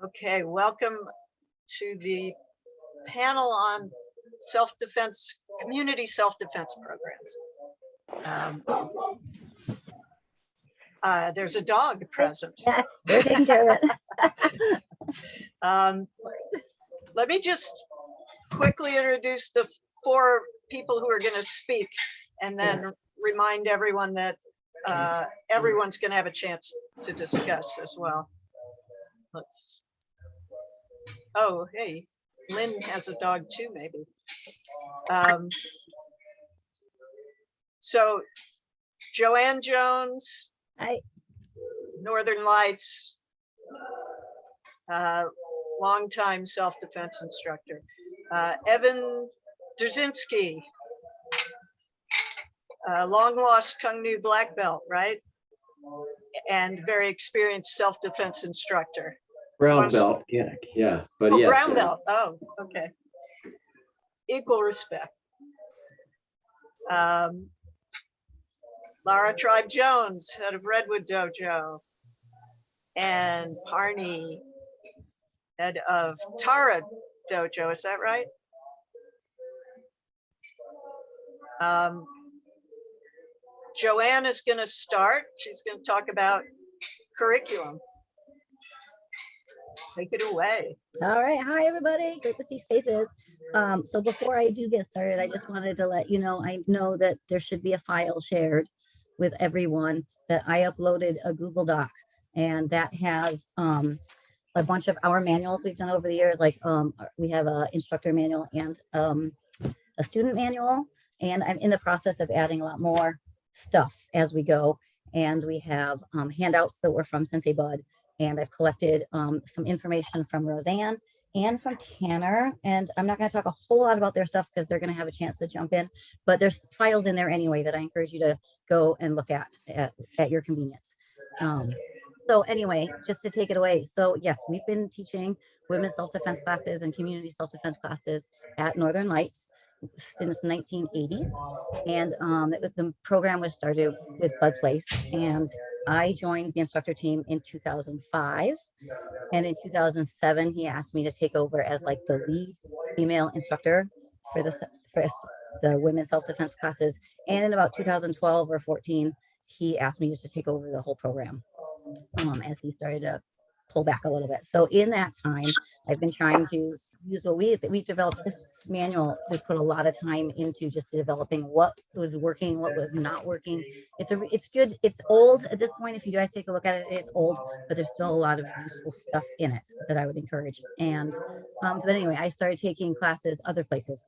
Okay, welcome to the panel on self-defense, community self-defense programs. There's a dog present. Yeah, we're taking care of it. Let me just quickly introduce the 4 people who are going to speak, and then remind everyone that everyone's going to have a chance to discuss as well. Oh, hey, Lynn has a dog too, maybe. So Joanne Jones, Hi. Northern Lights, longtime self-defense instructor. Evan Drzinski, long lost Kung Nu black belt, right? And very experienced self-defense instructor. Brown belt, yeah, but oh, yes. Brown belt, oh, okay. Equal respect. Lara Tribe Jones, head of Redwood Dojo, and Parney, head of Tara Dojo, is that right? Joanne is going to start. She's going to talk about curriculum. Take it away. All right. Hi, everybody. Great to see faces. So before I do get started, I just wanted to let you know, I know that there should be a file shared with everyone that I uploaded a Google Doc, and that has a bunch of our manuals we've done over the years. Like we have an instructor manual and a student manual, and I'm in the process of adding a lot more stuff as we go. And we have handouts that were from Sensei Bud, and I've collected some information from Roseanne and from Tanner. And I'm not going to talk a whole lot about their stuff because they're going to have a chance to jump in, but there's files in there anyway that I encourage you to go and look at your convenience. So anyway, just to take it away. So yes, we've been teaching women's self-defense classes and community self-defense classes at Northern Lights since 1980s. And the program was started with Bud Place, and I joined the instructor team in 2005. And in 2007, he asked me to take over as like the lead female instructor for the women's self-defense classes. And in about 2012 or 14, he asked me just to take over the whole program as he started to pull back a little bit. So in that time, I've been trying to use what we developed this manual. We put a lot of time into just developing what was working, what was not working. It's good. It's old at this point. If you guys take a look at it, it's old, but there's still a lot of useful stuff in it that I would encourage. And but anyway, I started taking classes other places,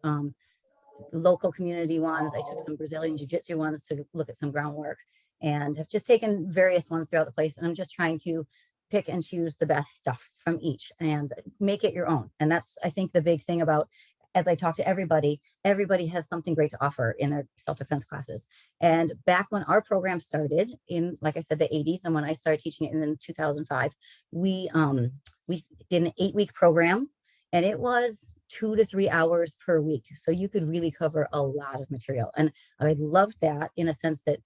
local community ones. I took some Brazilian Jiu-Jitsu ones to look at some groundwork, and have just taken various ones throughout the place. And I'm just trying to pick and choose the best stuff from each and make it your own. And that's, I think, the big thing about, as I talk to everybody has something great to offer in their self-defense classes. And back when our program started in, like I said, the 80s, and when I started teaching it in 2005, we did an 8-week program, and it was 2 to 3 hours per week. So you could really cover a lot of material. And I loved that in a sense that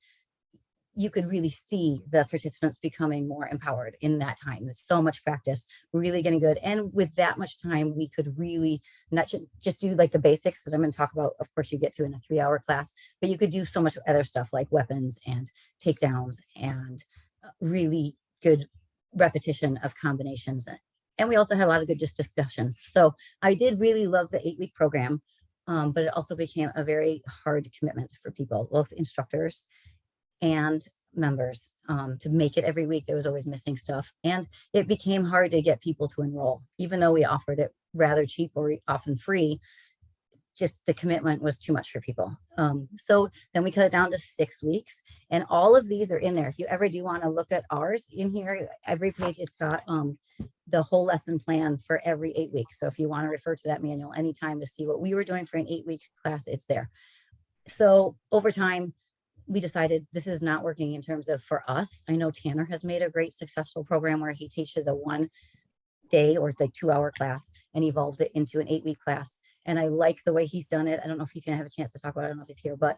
you could really see the participants becoming more empowered in that time. There's so much practice, really getting good. And with that much time, we could really not just do like the basics that I'm going to talk about. Of course, you get to in a 3-hour class, but you could do so much other stuff like weapons and takedowns and really good repetition of combinations. And we also had a lot of good just discussions. So I did really love the 8-week program, but it also became a very hard commitment for people, both instructors and members, to make it every week. There was always missing stuff, and it became hard to get people to enroll, even though we offered it rather cheap or often free. Just the commitment was too much for people. So then we cut it down to 6 weeks, and all of these are in there. If you ever do want to look at ours in here, every page, it's got the whole lesson plan for every 8 weeks. So if you want to refer to that manual anytime to see what we were doing for an 8-week class, it's there. So over time, we decided this is not working in terms of for us. I know Tanner has made a great successful program where he teaches a 1-day or like 2-hour class and evolves it into an 8-week class. And I like the way he's done it. I don't know if he's gonna have a chance to talk about it. I don't know if he's here, but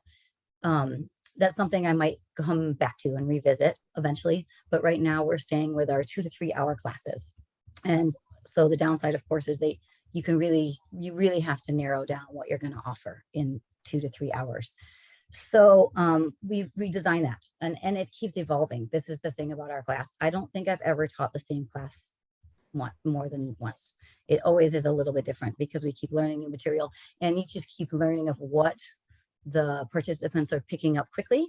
that's something I might come back to and revisit eventually. But right now we're staying with our 2 to 3 hour classes. And So the downside, of course, is you really have to narrow down what you're going to offer in 2 to 3 hours. So we've redesigned that, and it keeps evolving. This is the thing about our class. I don't think I've ever taught the same class more than once. It always is a little bit different because we keep learning new material, and you just keep learning of what the participants are picking up quickly,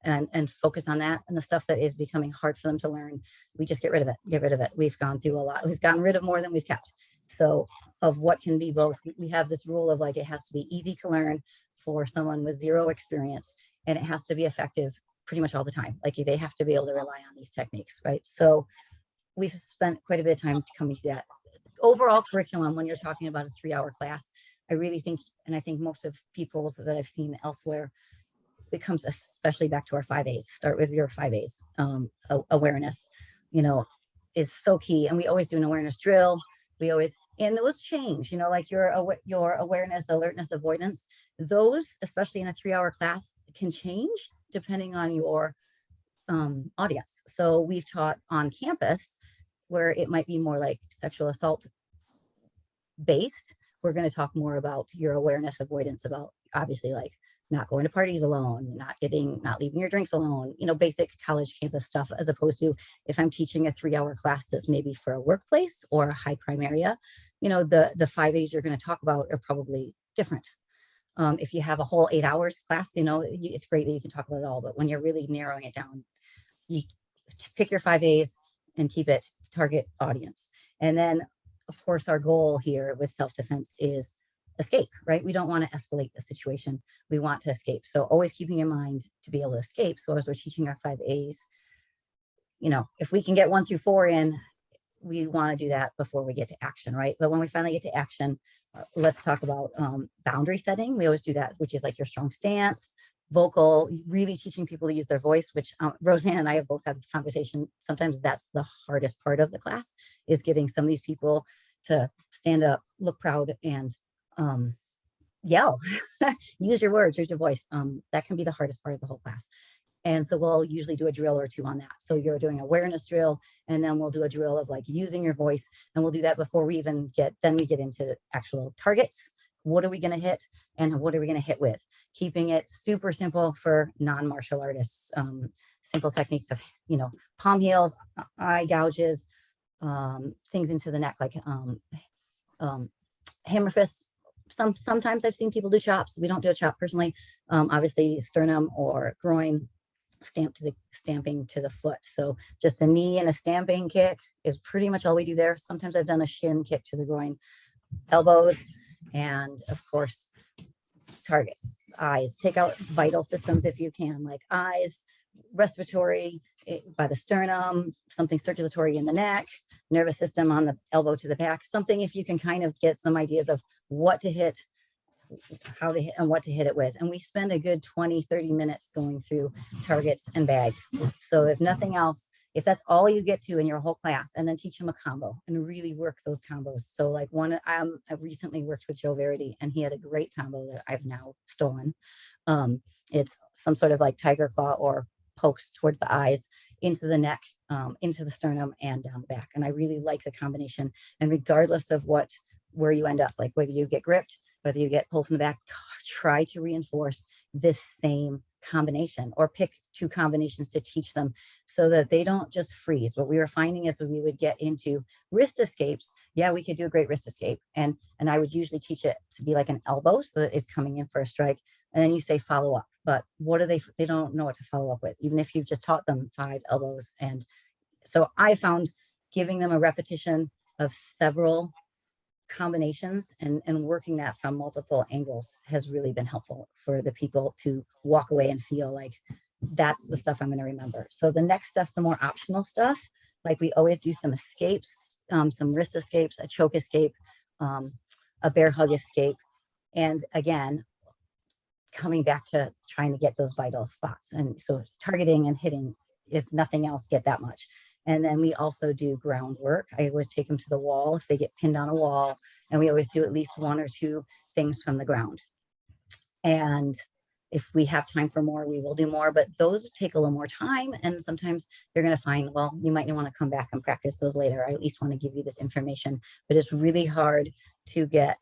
and focus on that. And the stuff that is becoming hard for them to learn, we just get rid of it. We've gone through a lot. We've gotten rid of more than we've kept. So of what can be both, we have this rule of like, it has to be easy to learn for someone with zero experience, and it has to be effective pretty much all the time. Like they have to be able to rely on these techniques, right? So we've spent quite a bit of time coming to that overall curriculum. When you're talking about a 3-hour class, I really think, and I think most of people that I've seen elsewhere, it comes especially back to our 5 A's. Start with your 5 A's. Awareness, is so key. And we always do an awareness drill. And those change, like your awareness, alertness, avoidance, those, especially in a 3-hour class, can change depending on your audience. So we've taught on campus where it might be more like sexual assault based. We're going to talk more about your awareness, avoidance, about obviously like not going to parties alone, not leaving your drinks alone, basic college campus stuff, as opposed to if I'm teaching a 3-hour class that's maybe for a workplace or a high crime area, the 5 A's you're going to talk about are probably different. If you have a whole 8 hours class, it's great that you can talk about it all, but when you're really narrowing it down, you pick your 5 A's and keep it target audience. And then of course our goal here with self-defense is escape, right? We don't want to escalate the situation. We want to escape. So always keeping in mind to be able to escape. So as we're teaching our 5 A's, if we can get 1 through 4 in, we want to do that before we get to action, right? But when we finally get to action, let's talk about boundary setting. We always do that, which is like your strong stance, vocal, really teaching people to use their voice, which Roseanne and I have both had this conversation. Sometimes that's the hardest part of the class, is getting some of these people to stand up, look proud, and yell. Use your words, use your voice. That can be the hardest part of the whole class. And so we'll usually do a drill or 2 on that. So you're doing awareness drill, and then we'll do a drill of like using your voice. And we'll do that before we even get into actual targets. What are we going to hit, and what are we going to hit with? Keeping it super simple for non-martial artists. Simple techniques of, palm heels, eye gouges, things into the neck, like hammer fists. Sometimes I've seen people do chops. We don't do a chop personally. Obviously sternum or groin, stamping to the foot. So just a knee and a stamping kick is pretty much all we do there. Sometimes I've done a shin kick to the groin, elbows, and of course targets. Eyes, take out vital systems if you can, like eyes, respiratory by the sternum, something circulatory in the neck, nervous system on the elbow to the back, something if you can kind of get some ideas of what to hit, how to hit, and what to hit it with. And we spend a good 20-30 minutes going through targets and bags. So if nothing else, if that's all you get to in your whole class, and then teach them a combo and really work those combos. So like I recently worked with Joe Verity, and he had a great combo that I've now stolen. It's some sort of like tiger claw or pokes towards the eyes, into the neck, into the sternum, and down the back. And I really like the combination. And regardless of where you end up, like whether you get gripped, whether you get pulled from the back, try to reinforce this same combination, or pick 2 combinations to teach them so that they don't just freeze. What we were finding is when we would get into wrist escapes, yeah, we could do a great wrist escape. And I would usually teach it to be like an elbow, so that it's coming in for a strike. And then you say follow up. But what do they don't know what to follow up with, even if you've just taught them 5 elbows. And so I found giving them a repetition of several combinations and working that from multiple angles has really been helpful for the people to walk away and feel like that's the stuff I'm going to remember. So the next stuff, the more optional stuff, like we always do some escapes, some wrist escapes, a choke escape, a bear hug escape. And again, coming back to trying to get those vital spots. And so targeting and hitting, if nothing else, get that much. And then we also do groundwork. I always take them to the wall if they get pinned on a wall. And we always do at least 1 or 2 things from the ground. And if we have time for more, we will do more, but those take a little more time. And sometimes you're going to find, well, you might want to come back and practice those later. I at least want to give you this information, but it's really hard to get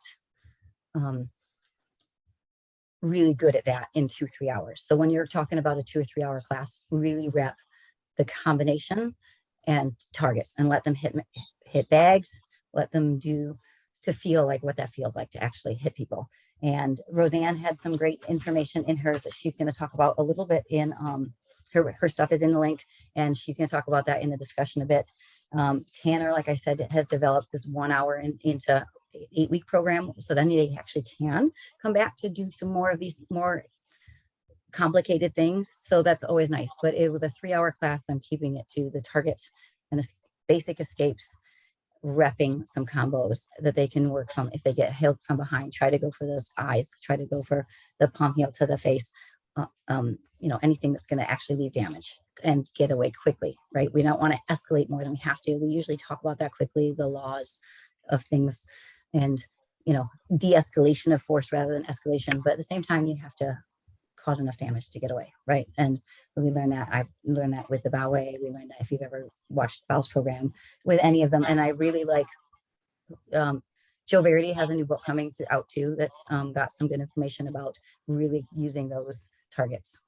really good at that in 2-3 hours. So when you're talking about a 2 or 3 hour class, really rep the combination and targets and let them hit bags, let them do to feel like what that feels like to actually hit people. And Roseanne had some great information in hers that she's going to talk about a little bit in her stuff is in the link, and she's going to talk about that in the discussion a bit. Tanner, like I said, has developed this 1 hour into 8-week program, so then they actually can come back to do some more of these more complicated things. So that's always nice. But with a 3-hour class, I'm keeping it to the targets and the basic escapes, repping some combos that they can work from. If they get held from behind, try to go for those eyes, try to go for the palm heel to the face, anything that's going to actually leave damage and get away quickly, right? We don't want to escalate more than we have to. We usually talk about that quickly, the laws of things, and de-escalation of force rather than escalation. But at the same time, you have to cause enough damage to get away, right? And we learned that. I've learned that with the Bow-Way. We learned that if you've ever watched Bow's program with any of them. And I really like Joe Verity has a new book coming out too that's got some good information about really using those targets.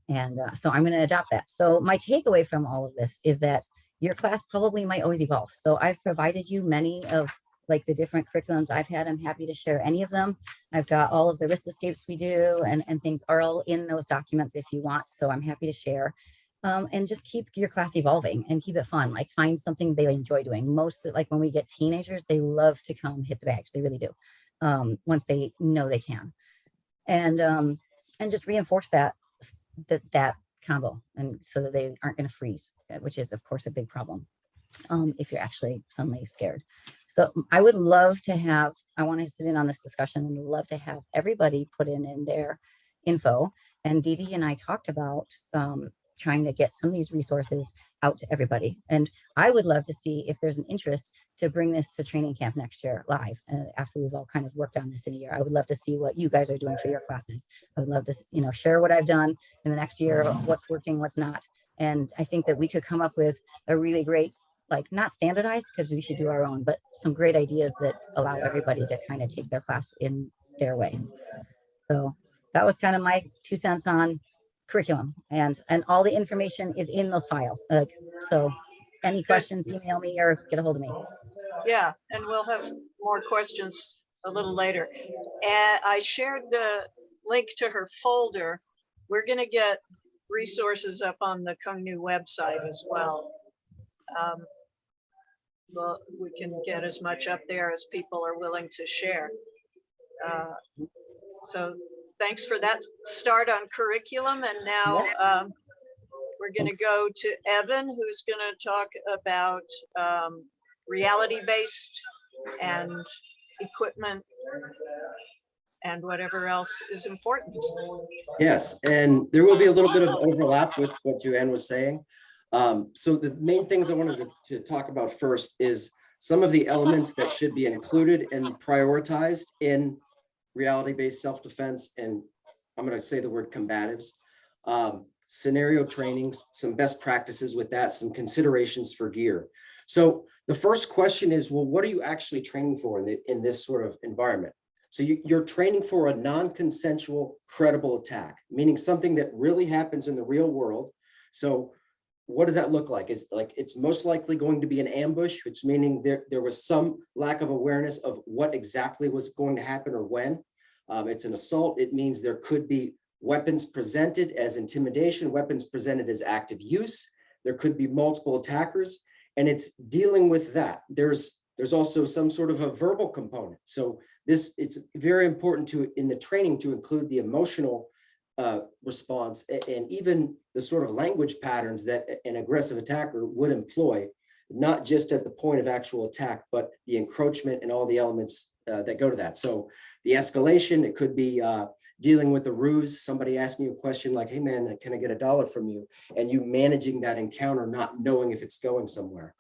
And so I'm going to adopt that. So my takeaway from all of this is that your class probably might always evolve. So I've provided you many of like the different curriculums I've had. I'm happy to share any of them. I've got all of the risk escapes we do and things are all in those documents if you want. So I'm happy to share. And just keep your class evolving and keep it fun. Like find something they enjoy doing. Most like when we get teenagers, they love to come hit the bags. They really do. Once they know they can. And just reinforce that combo, and so that they aren't going to freeze, which is of course a big problem if you're actually suddenly scared. So I would love to have, I want to sit in on this discussion and love to have everybody put in their info. And Dee Dee and I talked about trying to get some of these resources out to everybody. And I would love to see if there's an interest to bring this to training camp next year live after we've all kind of worked on this in a year. I would love to see what you guys are doing for your classes. I would love to, share what I've done in the next year, what's working, what's not. And I think that we could come up with a really great, like not standardized because we should do our own, but some great ideas that allow everybody to kind of take their class in their way. So that was kind of my 2 cents on curriculum, and all the information is in those files. So any questions, email me or get a hold of me. Yeah, and we'll have more questions a little later. And I shared the link to her folder. We're going to get resources up on the Kung Nu website as well. Well, we can get as much up there as people are willing to share. So thanks for that start on curriculum. And now we're going to go to Evan, who's going to talk about reality-based and equipment and whatever else is important. Yes, and there will be a little bit of overlap with what Joanne was saying. So the main things I wanted to talk about first is some of the elements that should be included and prioritized in reality-based self-defense, and I'm going to say the word combatives, scenario trainings, some best practices with that, some considerations for gear. So the first question is, well, what are you actually training for in this sort of environment? So you're training for a non-consensual, credible attack, meaning something that really happens in the real world. So what does that look like? It's most likely going to be an ambush, which meaning there was some lack of awareness of what exactly was going to happen or when. It's an assault. It means there could be weapons presented as intimidation, weapons presented as active use. There could be multiple attackers, and it's dealing with that. There's also some sort of a verbal component. So it's very important in the training to include the emotional response and even the sort of language patterns that an aggressive attacker would employ, not just at the point of actual attack, but the encroachment and all the elements that go to that. So the escalation, it could be dealing with a ruse, somebody asking you a question like, hey man, can I get $1 from you? And you managing that encounter, not knowing if it's going somewhere.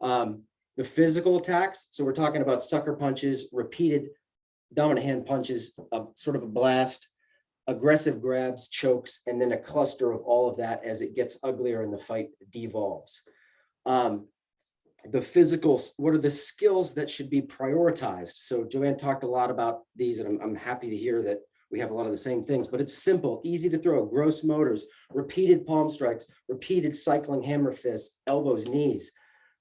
The physical attacks, so we're talking about sucker punches, repeated dominant hand punches, sort of a blast, aggressive grabs, chokes, and then a cluster of all of that as it gets uglier and the fight devolves. The physical, what are the skills that should be prioritized? So Joanne talked a lot about these, and I'm happy to hear that we have a lot of the same things, but it's simple, easy to throw, gross motors, repeated palm strikes, repeated cycling hammer fists, elbows, knees,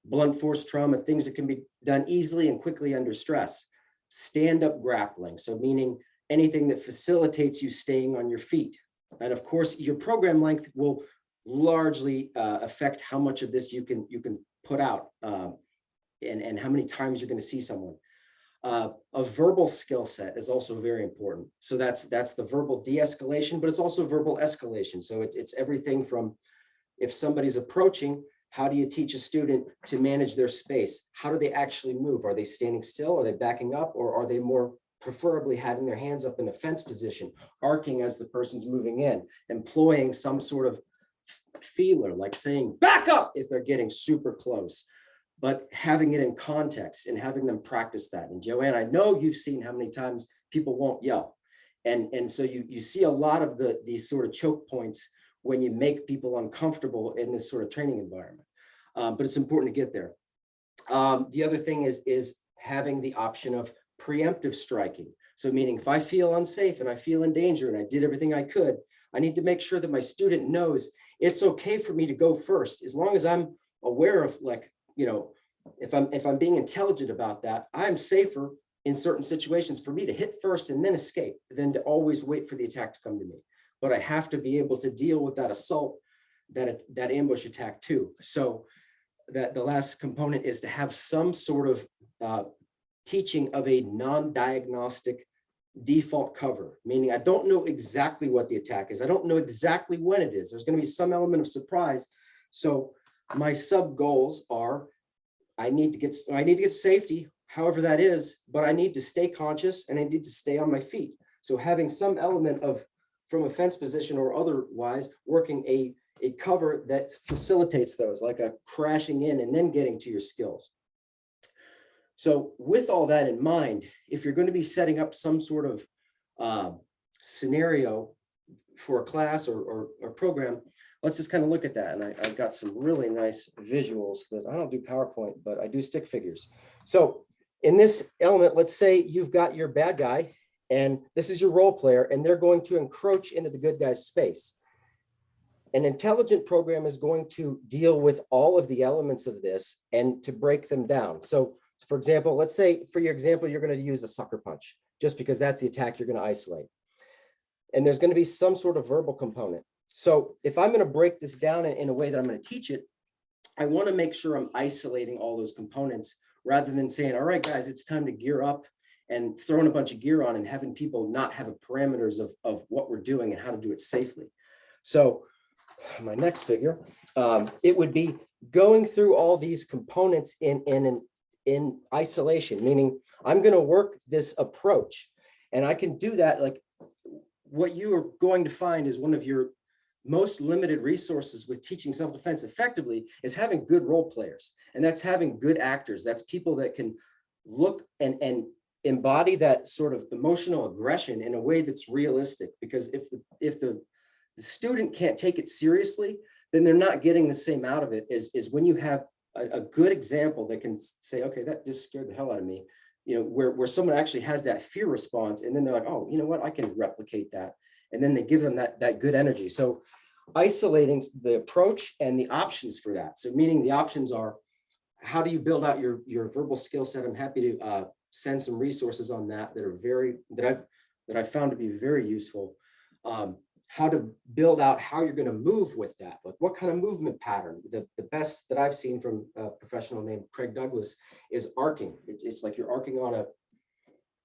blunt force trauma, things that can be done easily and quickly under stress. Stand-up grappling, so meaning anything that facilitates you staying on your feet. And of course, your program length will largely affect how much of this you can put out and how many times you're going to see someone. A verbal skill set is also very important. So that's the verbal de-escalation, but it's also verbal escalation. So it's everything from if somebody's approaching, how do you teach a student to manage their space? How do they actually move? Are they standing still? Are they backing up? Or are they more preferably having their hands up in a fence position, arcing as the person's moving in, employing some sort of feeler, like saying back up if they're getting super close, but having it in context and having them practice that. And Joanne, I know you've seen how many times people won't yell. And so you see a lot of these sort of choke points when you make people uncomfortable in this sort of training environment. But it's important to get there. The other thing is having the option of preemptive striking. So meaning if I feel unsafe and I feel in danger and I did everything I could, I need to make sure that my student knows it's okay for me to go first, as long as I'm aware of, like, you know, if I'm being intelligent about that, I'm safer in certain situations for me to hit first and then escape than to always wait for the attack to come to me. But I have to be able to deal with that assault, that ambush attack too. So that the last component is to have some sort of teaching of a non-diagnostic default cover, meaning I don't know exactly what the attack is. I don't know exactly when it is. There's going to be some element of surprise. So my sub goals are, I need to get safety, however that is, but I need to stay conscious and I need to stay on my feet. So having some element of, from a fence position or otherwise, working a cover that facilitates those, like a crashing in and then getting to your skills. So with all that in mind, if you're going to be setting up some sort of scenario for a class or program, let's just kind of look at that. And I've got some really nice visuals that I don't do PowerPoint, but I do stick figures. So in this element, let's say you've got your bad guy and this is your role player and they're going to encroach into the good guy's space. An intelligent program is going to deal with all of the elements of this and to break them down. So for example, let's say for your example, you're going to use a sucker punch just because that's the attack you're going to isolate. And there's going to be some sort of verbal component. So if I'm going to break this down in a way that I'm going to teach it, I want to make sure I'm isolating all those components rather than saying, all right, guys, it's time to gear up and throwing a bunch of gear on and having people not have parameters of what we're doing and how to do it safely. So my next figure, it would be going through all these components in isolation, meaning I'm going to work this approach. And I can do that, like what you are going to find is one of your most limited resources with teaching self-defense effectively is having good role players. And that's having good actors. That's people that can look and embody that sort of emotional aggression in a way that's realistic. Because if the student can't take it seriously, then they're not getting the same out of it as when you have a good example that can say, okay, that just scared the hell out of me. You know, where someone actually has that fear response and then they're like, oh, you know what, I can replicate that. And then they give them that good energy. So isolating the approach and the options for that. So meaning the options are, how do you build out your verbal skill set? I'm happy to send some resources on that that I've found to be very useful. How to build out how you're going to move with that, like what kind of movement pattern. The best that I've seen from a professional named Craig Douglas is arcing. It's like you're arcing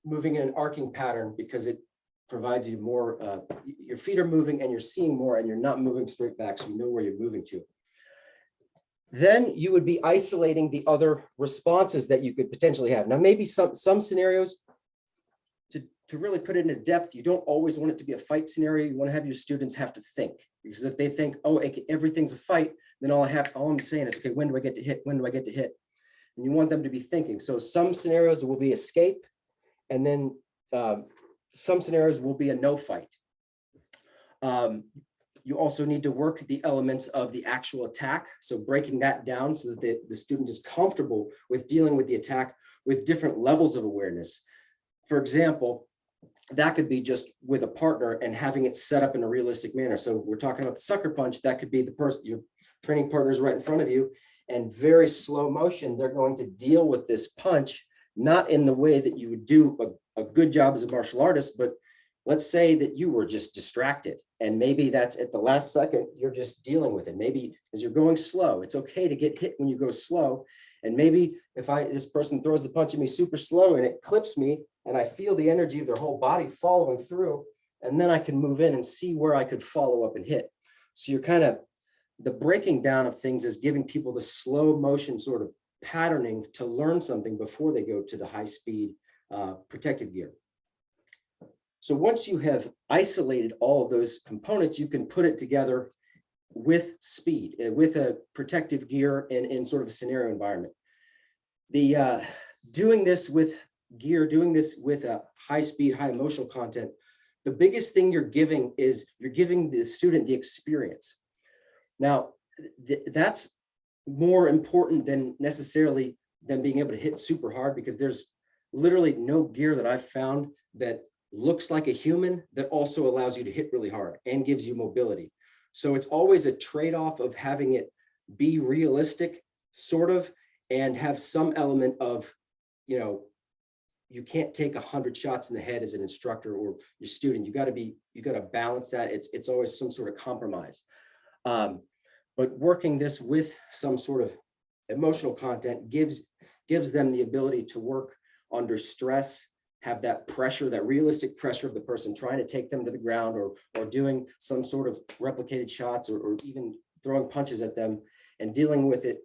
moving in an arcing pattern because it provides you more, your feet are moving and you're seeing more and you're not moving straight back, so you know where you're moving to. Then you would be isolating the other responses that you could potentially have. Now, maybe some scenarios, to really put it into depth, you don't always want it to be a fight scenario. You want to have your students have to think, because if they think, oh, everything's a fight, then all I'm saying is, okay, when do I get to hit? When do I get to hit? And you want them to be thinking. So some scenarios will be escape, and then some scenarios will be a no fight. You also need to work the elements of the actual attack. So breaking that down so that the student is comfortable with dealing with the attack with different levels of awareness. For example, that could be just with a partner and having it set up in a realistic manner. So we're talking about the sucker punch. That could be the person, your training partner is right in front of you, and very slow motion, they're going to deal with this punch, not in the way that you would do a good job as a martial artist, but let's say that you were just distracted and maybe that's at the last second, you're just dealing with it. Maybe as you're going slow, it's okay to get hit when you go slow. And maybe if this person throws the punch at me super slow and it clips me and I feel the energy of their whole body following through, and then I can move in and see where I could follow up and hit. So you're kind of, the breaking down of things is giving people the slow motion sort of patterning to learn something before they go to the high speed protective gear. So once you have isolated all of those components, you can put it together with speed, with a protective gear in sort of a scenario environment. The doing this with gear, doing this with a high speed, high emotional content, the biggest thing you're giving is you're giving the student the experience. Now, that's more important than necessarily than being able to hit super hard, because there's literally no gear that I've found that looks like a human that also allows you to hit really hard and gives you mobility. So it's always a trade-off of having it be realistic, sort of, and have some element of, you know, you can't take 100 shots in the head as an instructor or your student. You got to balance that. It's always some sort of compromise. But working this with some sort of emotional content gives them the ability to work under stress, have that pressure, that realistic pressure of the person trying to take them to the ground or doing some sort of replicated shots or even throwing punches at them and dealing with it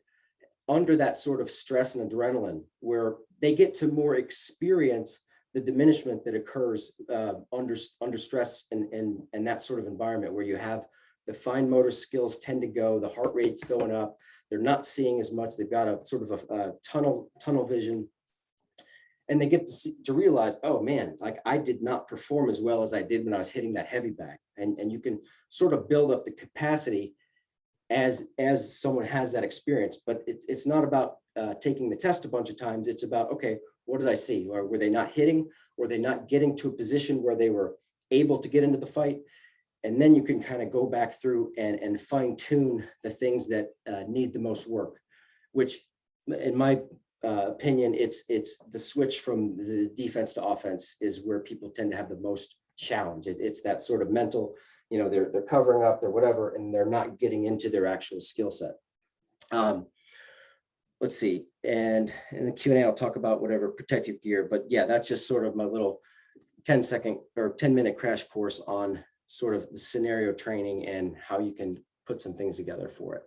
under that sort of stress and adrenaline, where they get to more experience the diminishment that occurs under stress and that sort of environment where you have the fine motor skills tend to go, the heart rate's going up, they're not seeing as much, they've got a sort of a tunnel vision. And they get to realize, oh man, like I did not perform as well as I did when I was hitting that heavy bag. And you can sort of build up the capacity as someone has that experience. But it's not about taking the test a bunch of times. It's about, okay, what did I see? Or were they not hitting? Were they not getting to a position where they were able to get into the fight? And then you can kind of go back through and fine tune the things that need the most work, which in my opinion, it's the switch from the defense to offense is where people tend to have the most challenge. It's that sort of mental, you know, they're covering up, they're whatever, and they're not getting into their actual skill set. Let's see, and in the Q&A, I'll talk about whatever protective gear, but yeah, that's just sort of my little 10-second or 10-minute crash course on sort of the scenario training and how you can put some things together for it.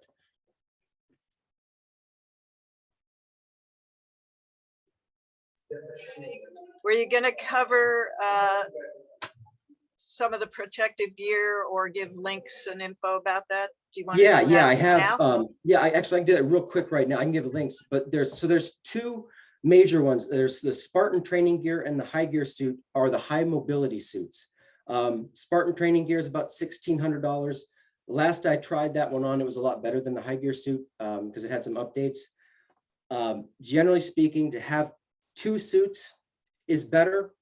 Were you going to cover some of the protective gear or give links and info about that? Do you want to do that I have. now? I can do that real quick right now. I can give links, but there's two major ones. There's the Spartan training gear and the high gear suit are the high mobility suits. Spartan training gear is about $1,600. Last I tried that one on, it was a lot better than the high gear suit because it had some updates. Generally speaking, to have two suits is better.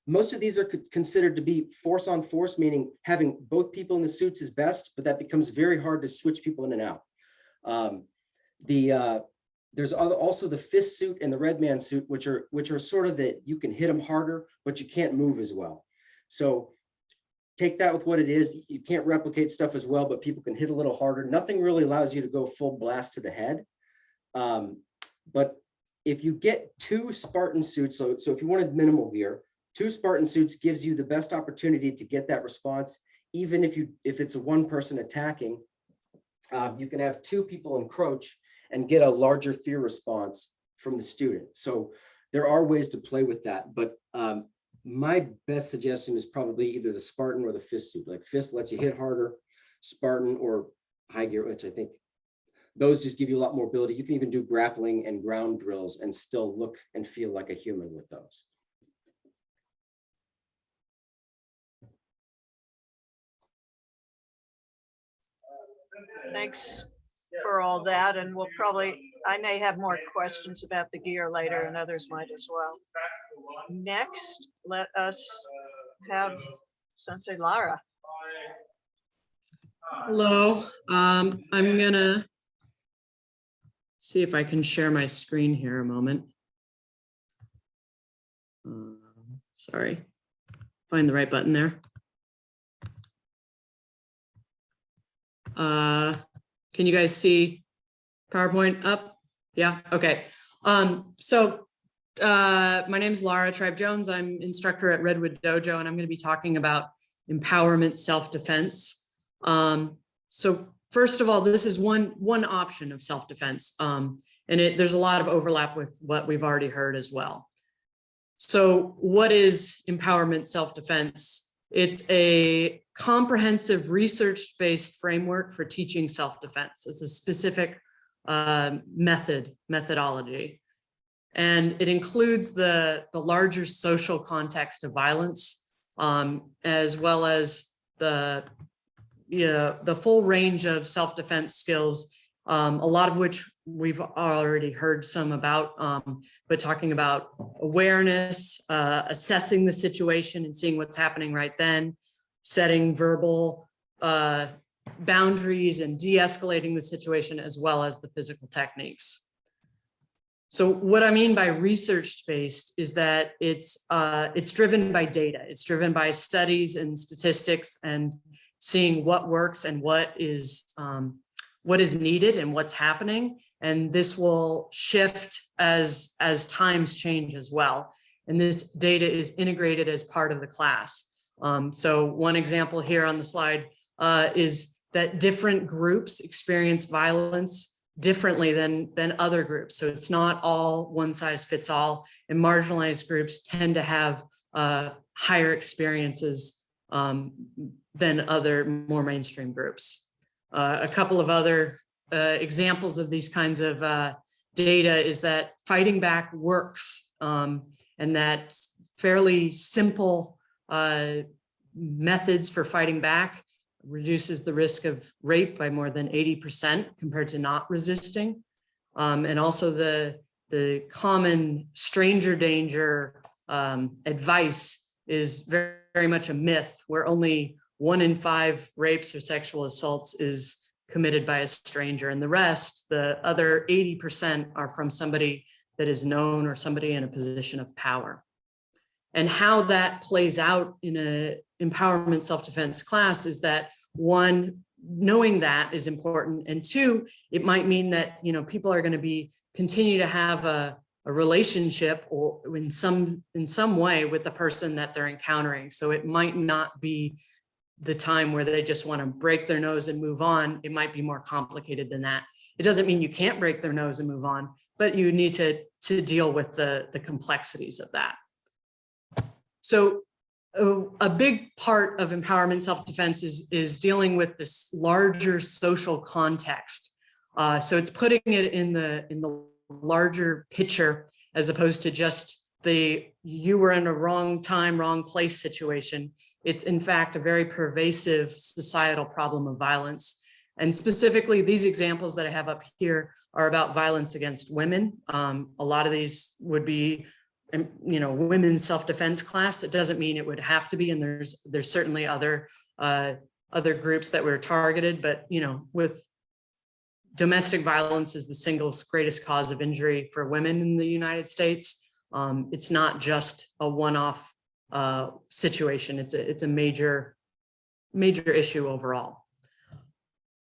Most of these are considered to be force on force, meaning having both people in the suits is best, but that becomes very hard to switch people in and out. There's also the fist suit and the red man suit, which are sort of that you can hit them harder, but you can't move as well. So take that with what it is. You can't replicate stuff as well, but people can hit a little harder. Nothing really allows you to go full blast to the head. But if you get two Spartan suits, so if you wanted minimal gear, two Spartan suits gives you the best opportunity to get that response. Even if it's a one person attacking, you can have two people encroach and get a larger fear response from the student. So there are ways to play with that, but my best suggestion is probably either the Spartan or the fist suit. Like fist lets you hit harder, Spartan or high gear, which I think those just give you a lot more ability. You can even do grappling and ground drills and still look and feel like a human with those. Thanks for all that, and we'll probably, I may have more questions about the gear later, and others might as well. Next, let us have Sensei Lara. Hello, I'm gonna see if I can share my screen here a moment. Sorry, find the right button there. Can you guys see PowerPoint up? Yeah, okay. So my name is Lara Tribe-Jones. I'm instructor at Redwood Dojo, and I'm going to be talking about empowerment self-defense. So first of all, this is one option of self-defense, and there's a lot of overlap with what we've already heard as well. So what is empowerment self-defense? It's a comprehensive research-based framework for teaching self-defense. It's a specific methodology. And it includes the larger social context of violence, as well as the full range of self-defense skills, a lot of which we've already heard some about, but talking about awareness, assessing the situation and seeing what's happening right then, setting verbal boundaries and de-escalating the situation, as well as the physical techniques. So what I mean by research-based is that it's driven by data. It's driven by studies and statistics and seeing what works and what is needed and what's happening. And this will shift as times change as well. And this data is integrated as part of the class. So one example here on the slide is that different groups experience violence differently than other groups. So it's not all one size fits all, and marginalized groups tend to have higher experiences than other more mainstream groups. A couple of other examples of these kinds of data is that fighting back works, and that fairly simple methods for fighting back reduces the risk of rape by more than 80% compared to not resisting. And also the common stranger danger advice is very, very much a myth, where only 1 in 5 rapes or sexual assaults is committed by a stranger, and the rest, the other 80%, are from somebody that is known or somebody in a position of power. And how that plays out in a empowerment self-defense class is that, one, knowing that is important, and two, it might mean that people are going to continue to have a relationship or in some way with the person that they're encountering. So it might not be the time where they just want to break their nose and move on. It might be more complicated than that. It doesn't mean you can't break their nose and move on, but you need to deal with the complexities of that. So a big part of empowerment self-defense is dealing with this larger social context. So it's putting it in the larger picture, as opposed to just you were in a wrong time, wrong place situation. It's in fact a very pervasive societal problem of violence. And specifically, these examples that I have up here are about violence against women. A lot of these would be, women's self-defense class. It doesn't mean it would have to be, and there's certainly other groups that were targeted, but with domestic violence is the single greatest cause of injury for women in the United States. It's not just a one-off situation. It's a major issue overall.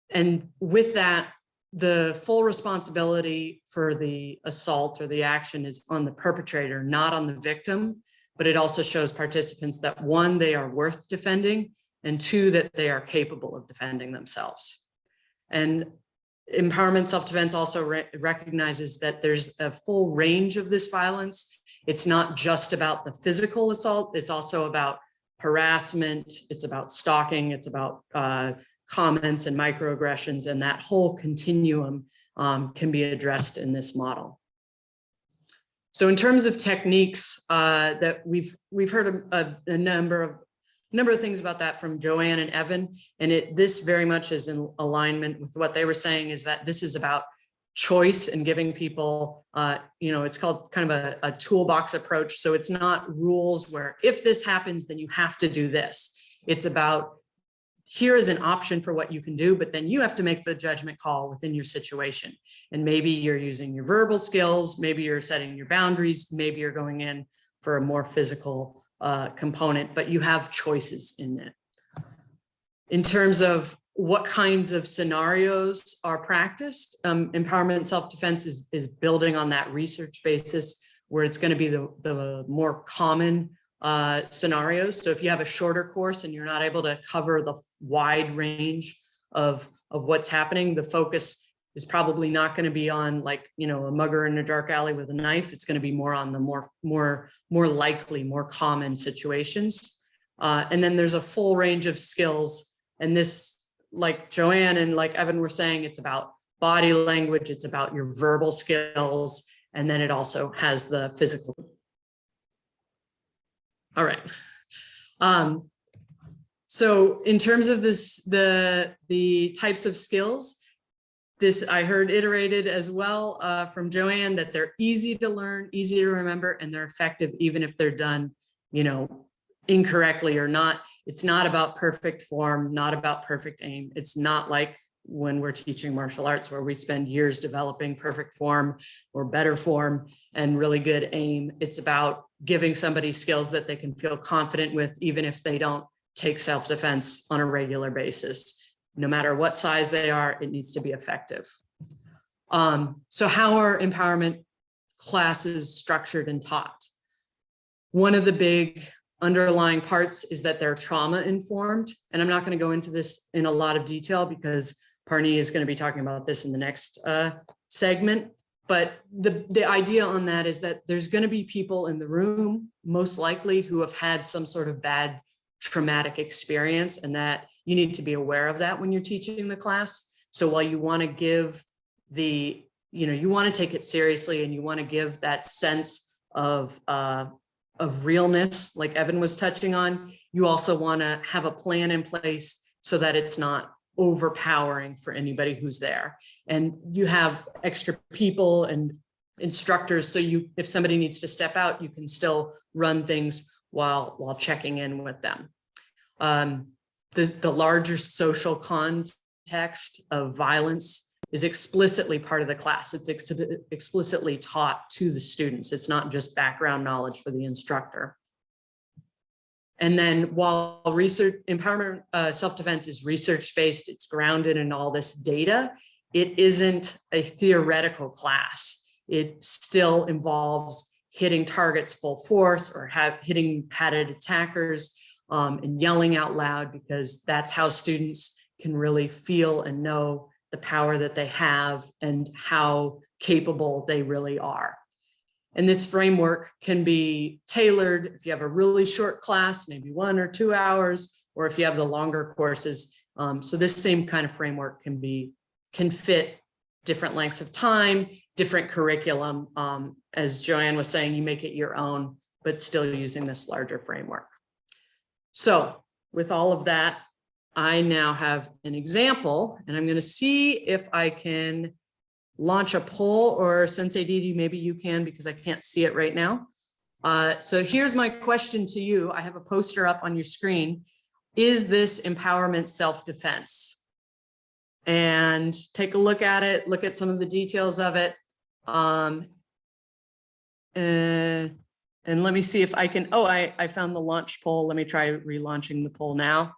And with that, the full responsibility for the assault or the action is on the perpetrator, not on the victim. But it also shows participants that, one, they are worth defending, and two, that they are capable of defending themselves. And empowerment self-defense also recognizes that there's a full range of this violence. It's not just about the physical assault. It's also about harassment. It's about stalking. It's about comments and microaggressions, and that whole continuum can be addressed in this model. So in terms of techniques that we've heard a number of things about that from Joanne and Evan, and this very much is in alignment with what they were saying, is that this is about choice and giving people, it's called kind of a toolbox approach. So it's not rules where if this happens, then you have to do this. It's about, here is an option for what you can do, but then you have to make the judgment call within your situation. And maybe you're using your verbal skills, maybe you're setting your boundaries, maybe you're going in for a more physical component, but you have choices in it. In terms of what kinds of scenarios are practiced, empowerment self-defense is building on that research basis, where it's going to be the more common scenarios. So if you have a shorter course and you're not able to cover the wide range of what's happening, the focus is probably not going to be on, like, a mugger in a dark alley with a knife. It's going to be more on the more likely, more common situations. And then there's a full range of skills. And this, like Joanne and like Evan were saying, it's about body language, it's about your verbal skills, and then it also has the physical. All right. So in terms of this, the types of skills, this I heard iterated as well from Joanne, that they're easy to learn, easy to remember, and they're effective even if they're done, incorrectly or not. It's not about perfect form, not about perfect aim. It's not like when we're teaching martial arts where we spend years developing perfect form or better form and really good aim. It's about giving somebody skills that they can feel confident with, even if they don't take self-defense on a regular basis. No matter what size they are, it needs to be effective. So how are empowerment classes structured and taught? One of the big underlying parts is that they're trauma informed. And I'm not going to go into this in a lot of detail because Parni is going to be talking about this in the next segment. But the idea on that is that there's going to be people in the room, most likely, who have had some sort of bad traumatic experience, and that you need to be aware of that when you're teaching the class. So while you want to give you want to take it seriously and you want to give that sense of realness, like Evan was touching on, you also want to have a plan in place so that it's not overpowering for anybody who's there. And you have extra people and instructors, so if somebody needs to step out, you can still run things while checking in with them. The larger social context of violence is explicitly part of the class. It's explicitly taught to the students. It's not just background knowledge for the instructor. And then while empowerment self-defense is research-based, it's grounded in all this data, it isn't a theoretical class. It still involves hitting targets full force or hitting padded attackers and yelling out loud, because that's how students can really feel and know the power that they have and how capable they really are. And this framework can be tailored if you have a really short class, maybe 1 or 2 hours, or if you have the longer courses. So this same kind of framework can fit different lengths of time, different curriculum. As Joanne was saying, you make it your own, but still using this larger framework. So with all of that, I now have an example, and I'm going to see if I can launch a poll, or Sensei Didi, maybe you can, because I can't see it right now. So here's my question to you. I have a poster up on your screen. Is this empowerment self-defense? And take a look at it, look at some of the details of it. And let me see if I can, I found the launch poll. Let me try relaunching the poll now.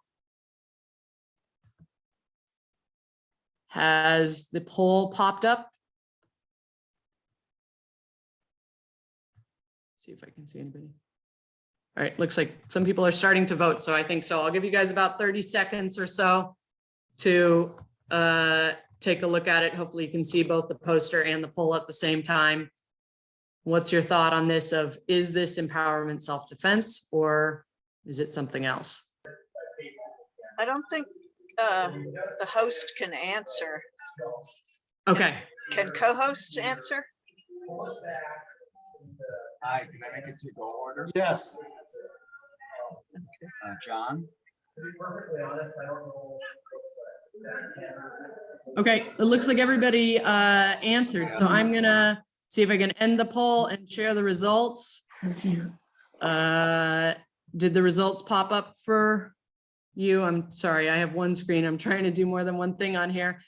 Has the poll popped up? See if I can see anybody. All right, looks like some people are starting to vote, so I think so. I'll give you guys about 30 seconds or so to take a look at it. Hopefully you can see both the poster and the poll at the same time. What's your thought on this is this empowerment self-defense, or is it something else? I don't think the host can answer. Okay. Can co-hosts answer? Can I make it to go order? Yes. John? Okay, it looks like everybody answered, so I'm gonna see if I can end the poll and share the results. Did the results pop up for you? I'm sorry, I have one screen. I'm trying to do more than one thing on here.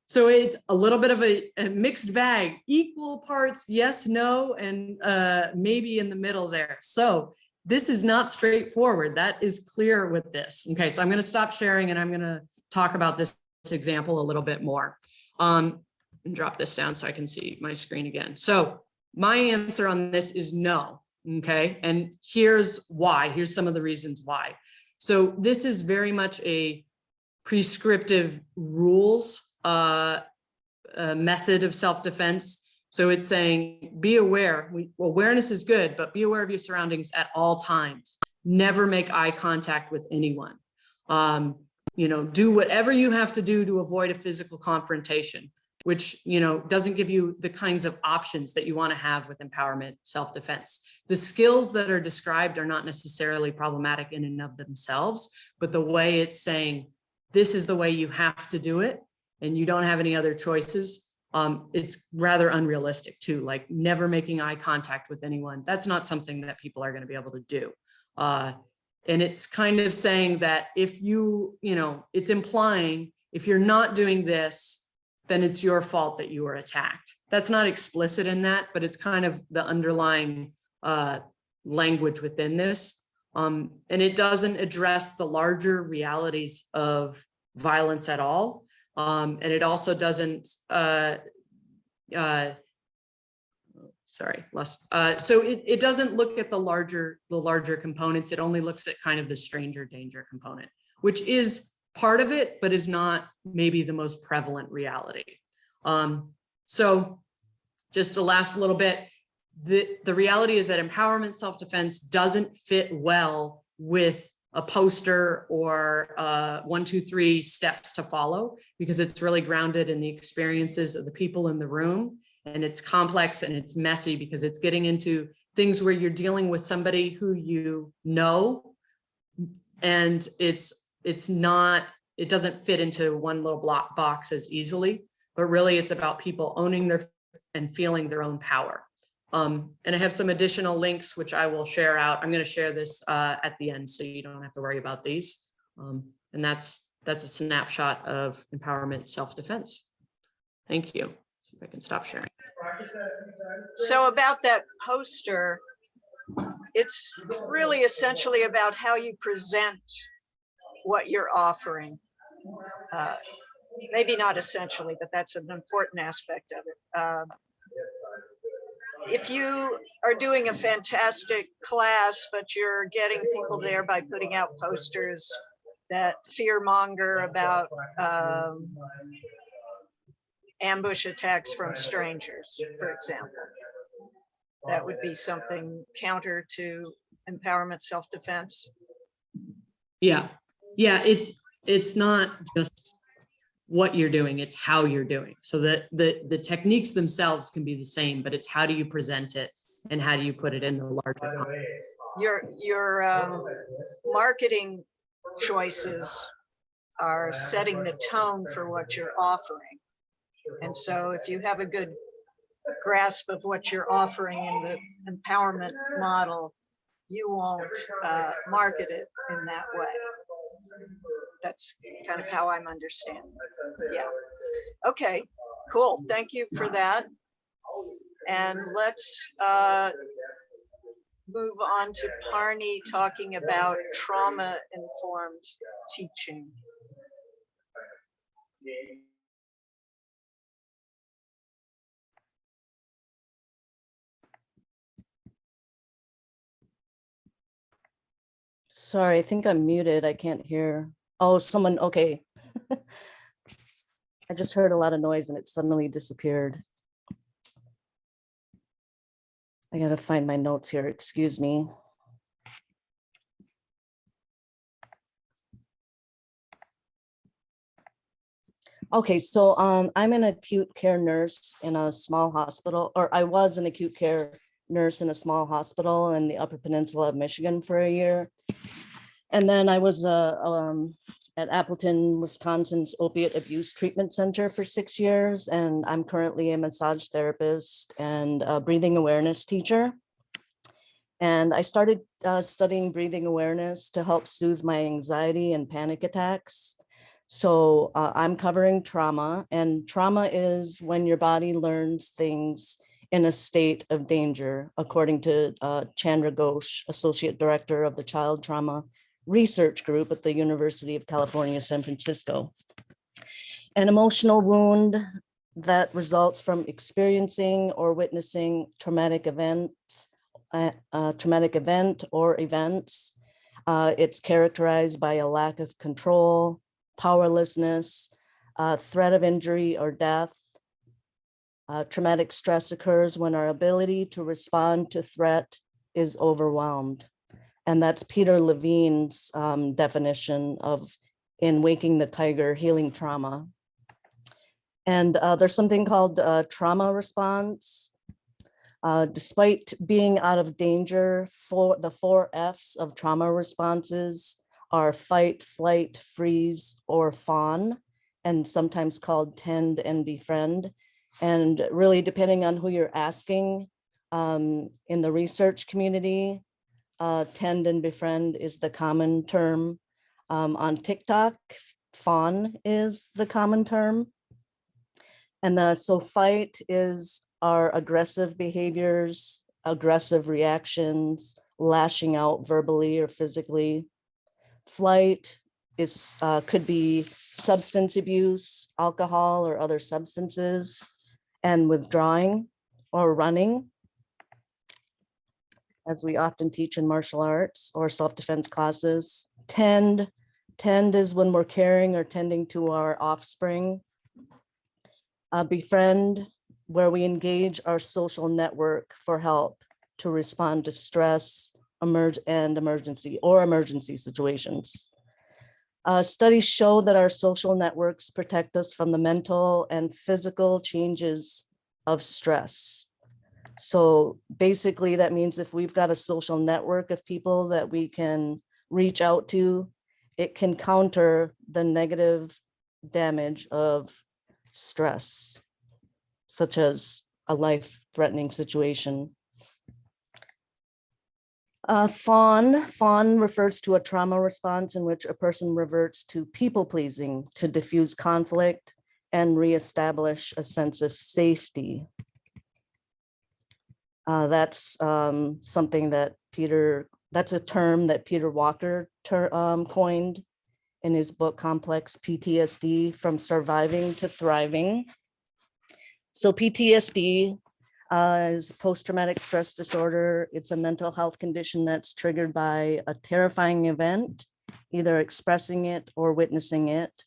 So it's a little bit of a mixed bag, equal parts yes, no, and maybe in the middle there. So this is not straightforward. That is clear with this. Okay, so I'm going to stop sharing and I'm going to talk about this example a little bit more. And drop this down so I can see my screen again. So my answer on this is no. Okay, and here's why. Here's some of the reasons why. So this is very much a prescriptive rules method of self-defense. So it's saying, be aware. Awareness is good, but be aware of your surroundings at all times. Never make eye contact with anyone. You know, do whatever you have to do to avoid a physical confrontation, which, you know, doesn't give you the kinds of options that you want to have with empowerment self-defense. The skills that are described are not necessarily problematic in and of themselves, but the way it's saying, this is the way you have to do it, and you don't have any other choices. It's rather unrealistic too, like never making eye contact with anyone. That's not something that people are going to be able to do. And it's kind of saying that if you know, it's implying if you're not doing this, then it's your fault that you were attacked. That's not explicit in that, but it's kind of the underlying language within this. And it doesn't address the larger realities of violence at all. And it also doesn't, so it doesn't look at the larger components. It only looks at kind of the stranger danger component, which is part of it, but is not maybe the most prevalent reality. So just to last a little bit, the reality is that empowerment self-defense doesn't fit well with a poster or 1, 2, 3 steps to follow, because it's really grounded in the experiences of the people in the room. And it's complex and it's messy because it's getting into things where you're dealing with somebody who you know, and it doesn't fit into one little block box as easily, but really it's about people owning their and feeling their own power. And I have some additional links, which I will share out. I'm going to share this at the end, so you don't have to worry about these. And that's a snapshot of empowerment self-defense. Thank you. See if I can stop sharing. So about that poster, it's really essentially about how you present what you're offering. Maybe not essentially, but that's an important aspect of it. If you are doing a fantastic class, but you're getting people there by putting out posters that fearmonger about ambush attacks from strangers, for example, that would be something counter to empowerment self-defense. Yeah, it's not just what you're doing, it's how you're doing. So that the techniques themselves can be the same, but it's how do you present it and how do you put it in the larger context. Your marketing choices are setting the tone for what you're offering. And so if you have a good grasp of what you're offering in the empowerment model, you won't market it in that way. That's kind of how I'm understanding. Yeah. Okay, cool. Thank you for that. And let's move on to Parni talking about trauma-informed teaching. Sorry, I think I'm muted. I can't hear. Oh, someone, okay. I just heard a lot of noise and it suddenly disappeared. I gotta find my notes here, excuse me. Okay, so I'm an acute care nurse in a small hospital, or I was an acute care nurse in a small hospital in the Upper Peninsula of Michigan for a year. And then I was at Appleton, Wisconsin's Opiate Abuse Treatment Center for 6 years, and I'm currently a massage therapist and a breathing awareness teacher. And I started studying breathing awareness to help soothe my anxiety and panic attacks. So I'm covering trauma, and trauma is when your body learns things in a state of danger, according to Chandra Ghosh, Associate Director of the Child Trauma Research Group at the University of California, San Francisco. An emotional wound that results from experiencing or witnessing traumatic events, traumatic event or events. It's characterized by a lack of control, powerlessness, threat of injury or death. Traumatic stress occurs when our ability to respond to threat is overwhelmed. And that's Peter Levine's definition of in Waking the Tiger, Healing Trauma. And there's something called trauma response. Despite being out of danger, for the 4 F's of trauma responses are fight, flight, freeze, or fawn, and sometimes called tend and befriend. And really, depending on who you're asking in the research community, tend and befriend is the common term. On TikTok, fawn is the common term. And so fight is our aggressive behaviors, aggressive reactions, lashing out verbally or physically. Flight is could be substance abuse, alcohol or other substances, and withdrawing or running, as we often teach in martial arts or self-defense classes. Tend is when we're caring or tending to our offspring. Befriend, where we engage our social network for help to respond to stress, emergency situations. Studies show that our social networks protect us from the mental and physical changes of stress. So basically that means if we've got a social network of people that we can reach out to, it can counter the negative damage of stress, such as a life-threatening situation. Fawn refers to a trauma response in which a person reverts to people-pleasing to diffuse conflict and reestablish a sense of safety. That's something that that's a term that Peter Walker coined in his book, Complex PTSD, From Surviving to Thriving. So PTSD is post-traumatic stress disorder. It's a mental health condition that's triggered by a terrifying event, either expressing it or witnessing it.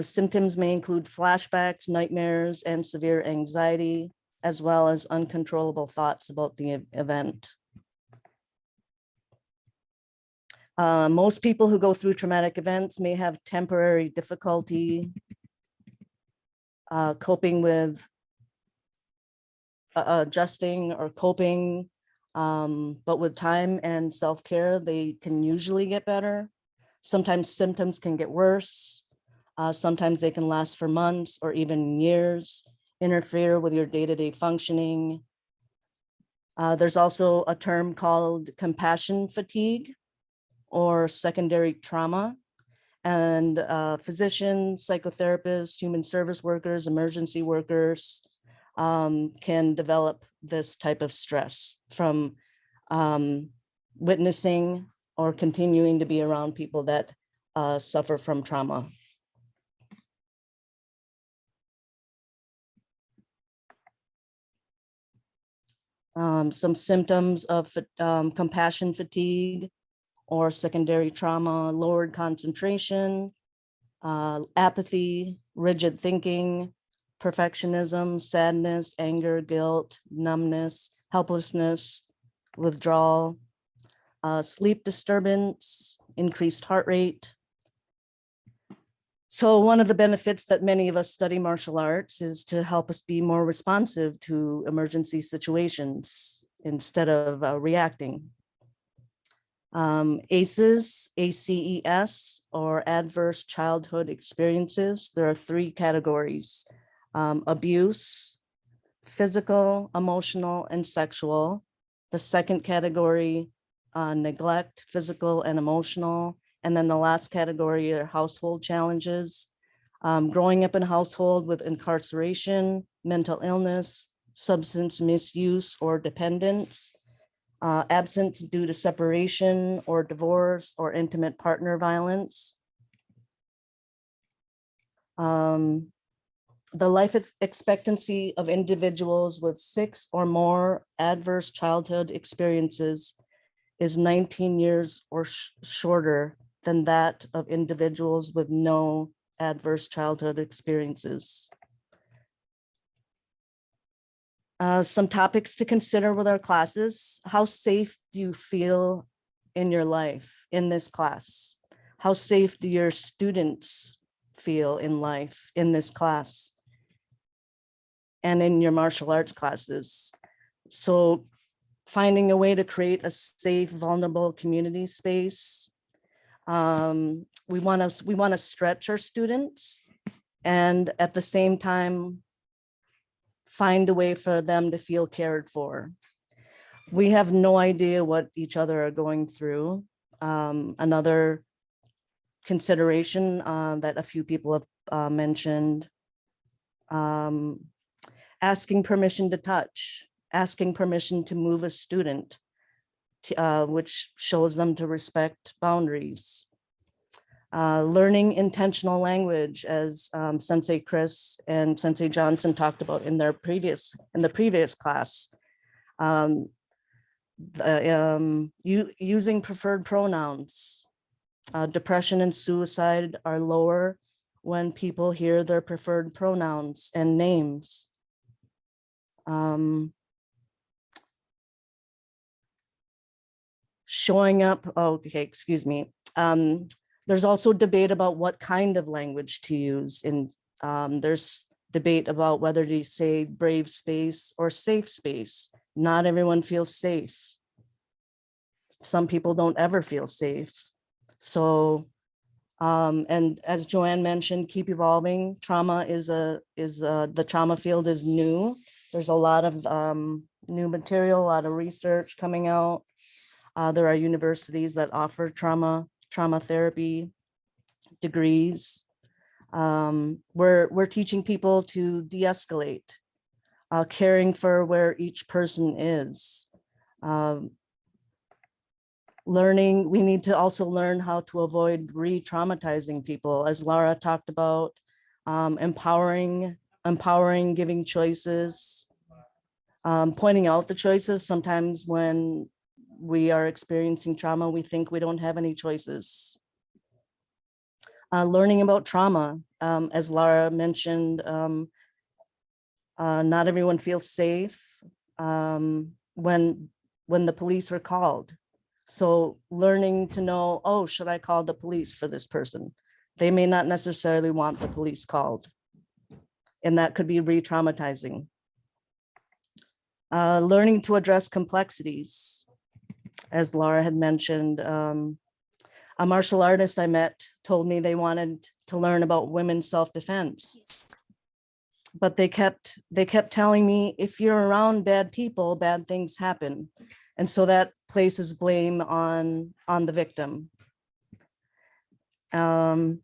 Symptoms may include flashbacks, nightmares, and severe anxiety, as well as uncontrollable thoughts about the event. Most people who go through traumatic events may have temporary difficulty coping with adjusting or coping, but with time and self-care, they can usually get better. Sometimes symptoms can get worse. Sometimes they can last for months or even years, interfere with your day-to-day functioning. There's also a term called compassion fatigue or secondary trauma. And physicians, psychotherapists, human service workers, emergency workers can develop this type of stress from witnessing or continuing to be around people that suffer from trauma. Some symptoms of compassion fatigue or secondary trauma: lowered concentration, apathy, rigid thinking, perfectionism, sadness, anger, guilt, numbness, helplessness, withdrawal, sleep disturbance, increased heart rate. So one of the benefits that many of us study martial arts is to help us be more responsive to emergency situations instead of reacting. ACEs, ACES, or adverse childhood experiences. There are 3 categories: abuse, physical, emotional, and sexual. The second category, neglect, physical and emotional. And then the last category are household challenges. Growing up in a household with incarceration, mental illness, substance misuse or dependence, absence due to separation or divorce or intimate partner violence. The life expectancy of individuals with 6 or more adverse childhood experiences is 19 years or shorter than that of individuals with no adverse childhood experiences. Some topics to consider with our classes. How safe do you feel in your life in this class? How safe do your students feel in life in this class and in your martial arts classes? So finding a way to create a safe, vulnerable community space. We want to stretch our students and at the same time find a way for them to feel cared for. We have no idea what each other are going through. Another consideration that a few people have mentioned, asking permission to touch, asking permission to move a student, which shows them to respect boundaries. Learning intentional language, as Sensei Chris and Sensei Johnson talked about in the previous class. Using preferred pronouns. Depression and suicide are lower when people hear their preferred pronouns and names. Showing up, okay, excuse me. There's also debate about what kind of language to use. There's debate about whether to say brave space or safe space. Not everyone feels safe. Some people don't ever feel safe. So, and as Joanne mentioned, keep evolving. Trauma the trauma field is new. There's a lot of new material, a lot of research coming out. There are universities that offer trauma therapy degrees. We're teaching people to de-escalate, caring for where each person is. We need to also learn how to avoid re-traumatizing people, as Laura talked about, empowering, giving choices, pointing out the choices. Sometimes when we are experiencing trauma, we think we don't have any choices. Learning about trauma, as Laura mentioned, not everyone feels safe when the police are called. So learning to know, oh, should I call the police for this person? They may not necessarily want the police called, and that could be re-traumatizing. Learning to address complexities. As Laura had mentioned, a martial artist I met told me they wanted to learn about women's self-defense. But they kept telling me, if you're around bad people, bad things happen. And so that places blame on the victim. So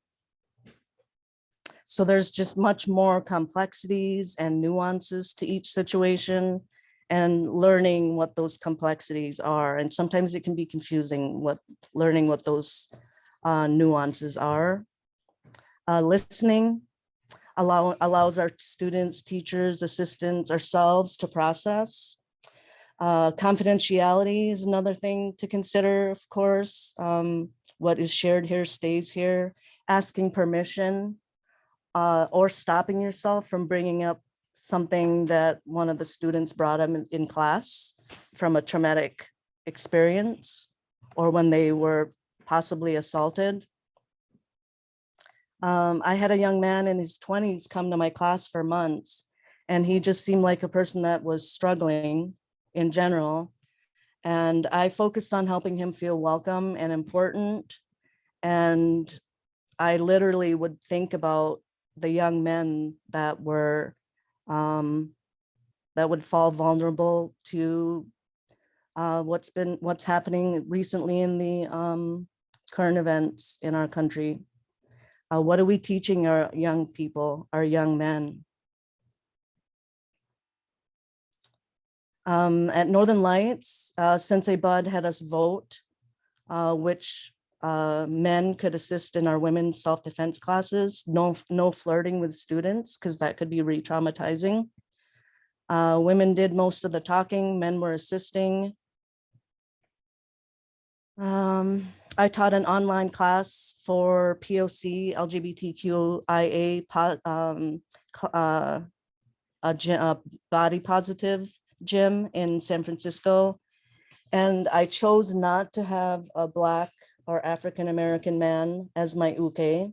there's just much more complexities and nuances to each situation, and learning what those complexities are. And sometimes it can be confusing learning what those nuances are. Listening allows our students, teachers, assistants, ourselves to process. Confidentiality is another thing to consider, of course. What is shared here stays here. Asking permission or stopping yourself from bringing up something that one of the students brought up in class from a traumatic experience, or when they were possibly assaulted. I had a young man in his 20s come to my class for months, and he just seemed like a person that was struggling in general. And I focused on helping him feel welcome and important. And I literally would think about the young men that were, that would fall vulnerable to what's happening recently in the current events in our country. What are we teaching our young people, our young men? At Northern Lights, Sensei Bud had us vote which men could assist in our women's self-defense classes. No flirting with students, because that could be re-traumatizing. Women did most of the talking, men were assisting. I taught an online class for POC, LGBTQIA, a body positive gym in San Francisco. And I chose not to have a Black or African-American man as my uke,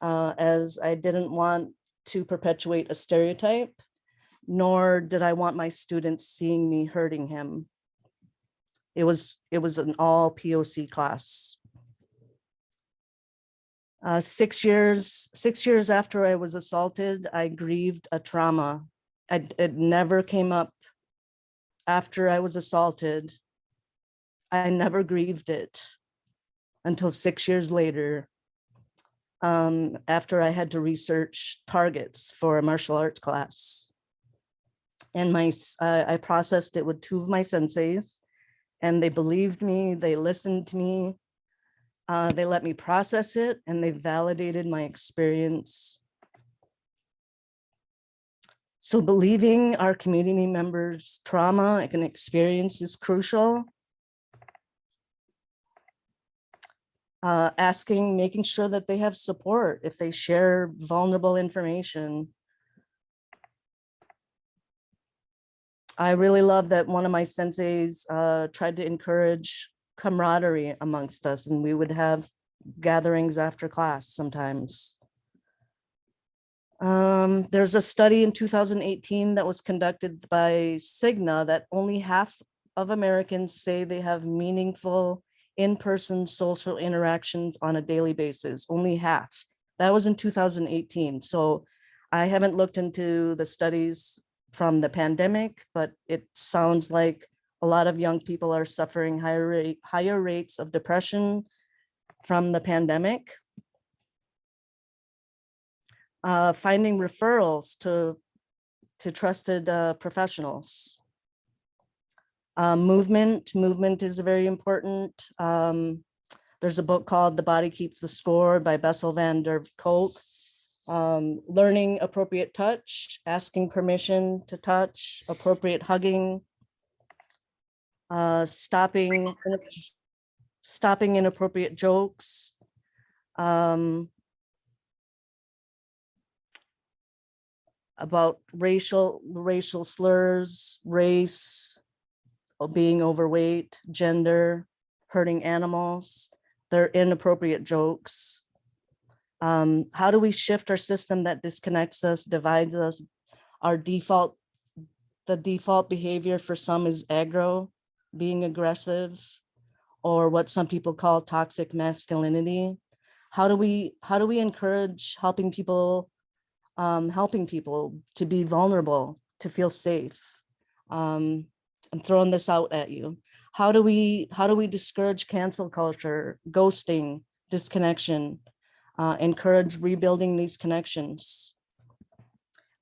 as I didn't want to perpetuate a stereotype, nor did I want my students seeing me hurting him. It was an all POC class. 6 years after I was assaulted, I grieved a trauma. It never came up after I was assaulted. I never grieved it until 6 years later, after I had to research targets for a martial arts class. And I processed it with two of my senseis, and they believed me, they listened to me, they let me process it, and they validated my experience. So believing our community members' trauma and experience is crucial. Making sure that they have support if they share vulnerable information. I really love that one of my senseis tried to encourage camaraderie amongst us, and we would have gatherings after class sometimes. There's a study in 2018 that was conducted by Cigna that only half of Americans say they have meaningful in-person social interactions on a daily basis, only half. That was in 2018. So I haven't looked into the studies from the pandemic, but it sounds like a lot of young people are suffering higher rates of depression from the pandemic. Finding referrals to trusted professionals. Movement is very important. There's a book called The Body Keeps the Score by Bessel van der Kolk. Learning appropriate touch, asking permission to touch, appropriate hugging, stopping inappropriate jokes, about racial slurs, race, being overweight, gender, hurting animals. They're inappropriate jokes. How do we shift our system that disconnects us, divides us? The default behavior for some is aggro, being aggressive, or what some people call toxic masculinity. How do we encourage helping people to be vulnerable, to feel safe? I'm throwing this out at you. How do we discourage cancel culture, ghosting, disconnection, encourage rebuilding these connections?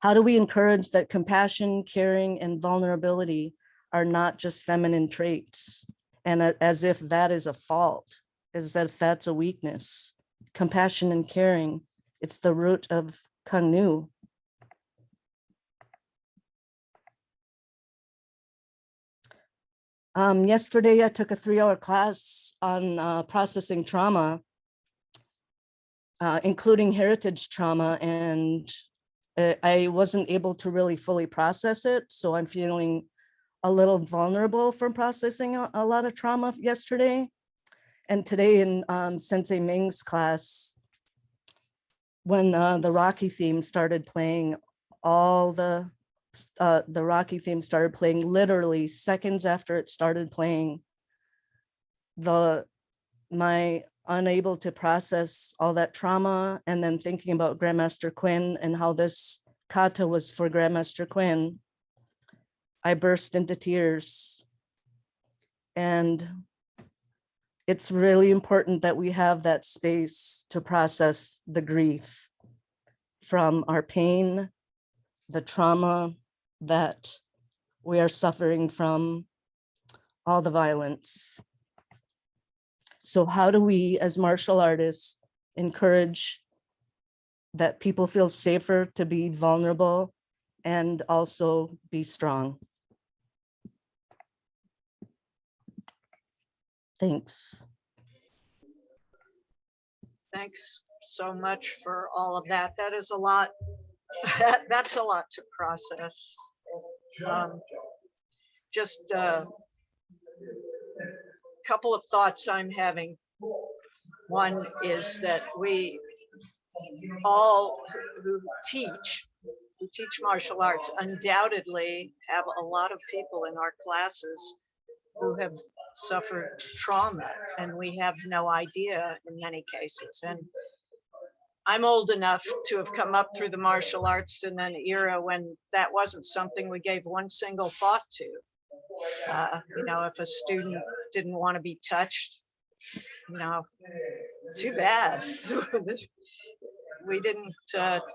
How do we encourage that compassion, caring, and vulnerability are not just feminine traits, and as if that is a fault, as if that's a weakness? Compassion and caring, it's the root of Kangnu. Yesterday, I took a 3-hour class on processing trauma, including heritage trauma, and I wasn't able to really fully process it. So I'm feeling a little vulnerable from processing a lot of trauma yesterday. And today in Sensei Ming's class, when the Rocky theme started playing, all the the Rocky theme started playing, literally seconds after it started playing, my unable to process all that trauma, and then thinking about Grandmaster Quinn and how this kata was for Grandmaster Quinn, I burst into tears. And it's really important that we have that space to process the grief from our pain, the trauma that we are suffering from, all the violence. So how do we, as martial artists, encourage that people feel safer to be vulnerable and also be strong? Thanks. Thanks so much for all of that. That is a lot. That's a lot to process. Just a couple of thoughts I'm having. One is that we all who teach martial arts undoubtedly have a lot of people in our classes who have suffered trauma, and we have no idea in many cases. And I'm old enough to have come up through the martial arts in an era when that wasn't something we gave one single thought to. You know, if a student didn't want to be touched, you know, too bad. We didn't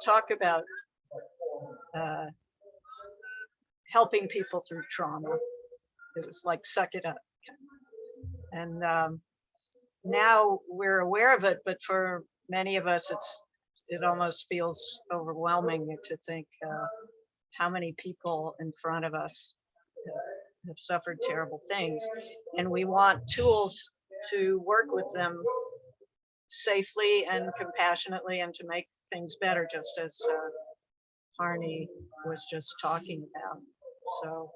talk about helping people through trauma. It was like, suck it up. And now we're aware of it, but for many of us, it almost feels overwhelming to think how many people in front of us have suffered terrible things. And we want tools to work with them safely and compassionately and to make things better, just as Harney was just talking about. So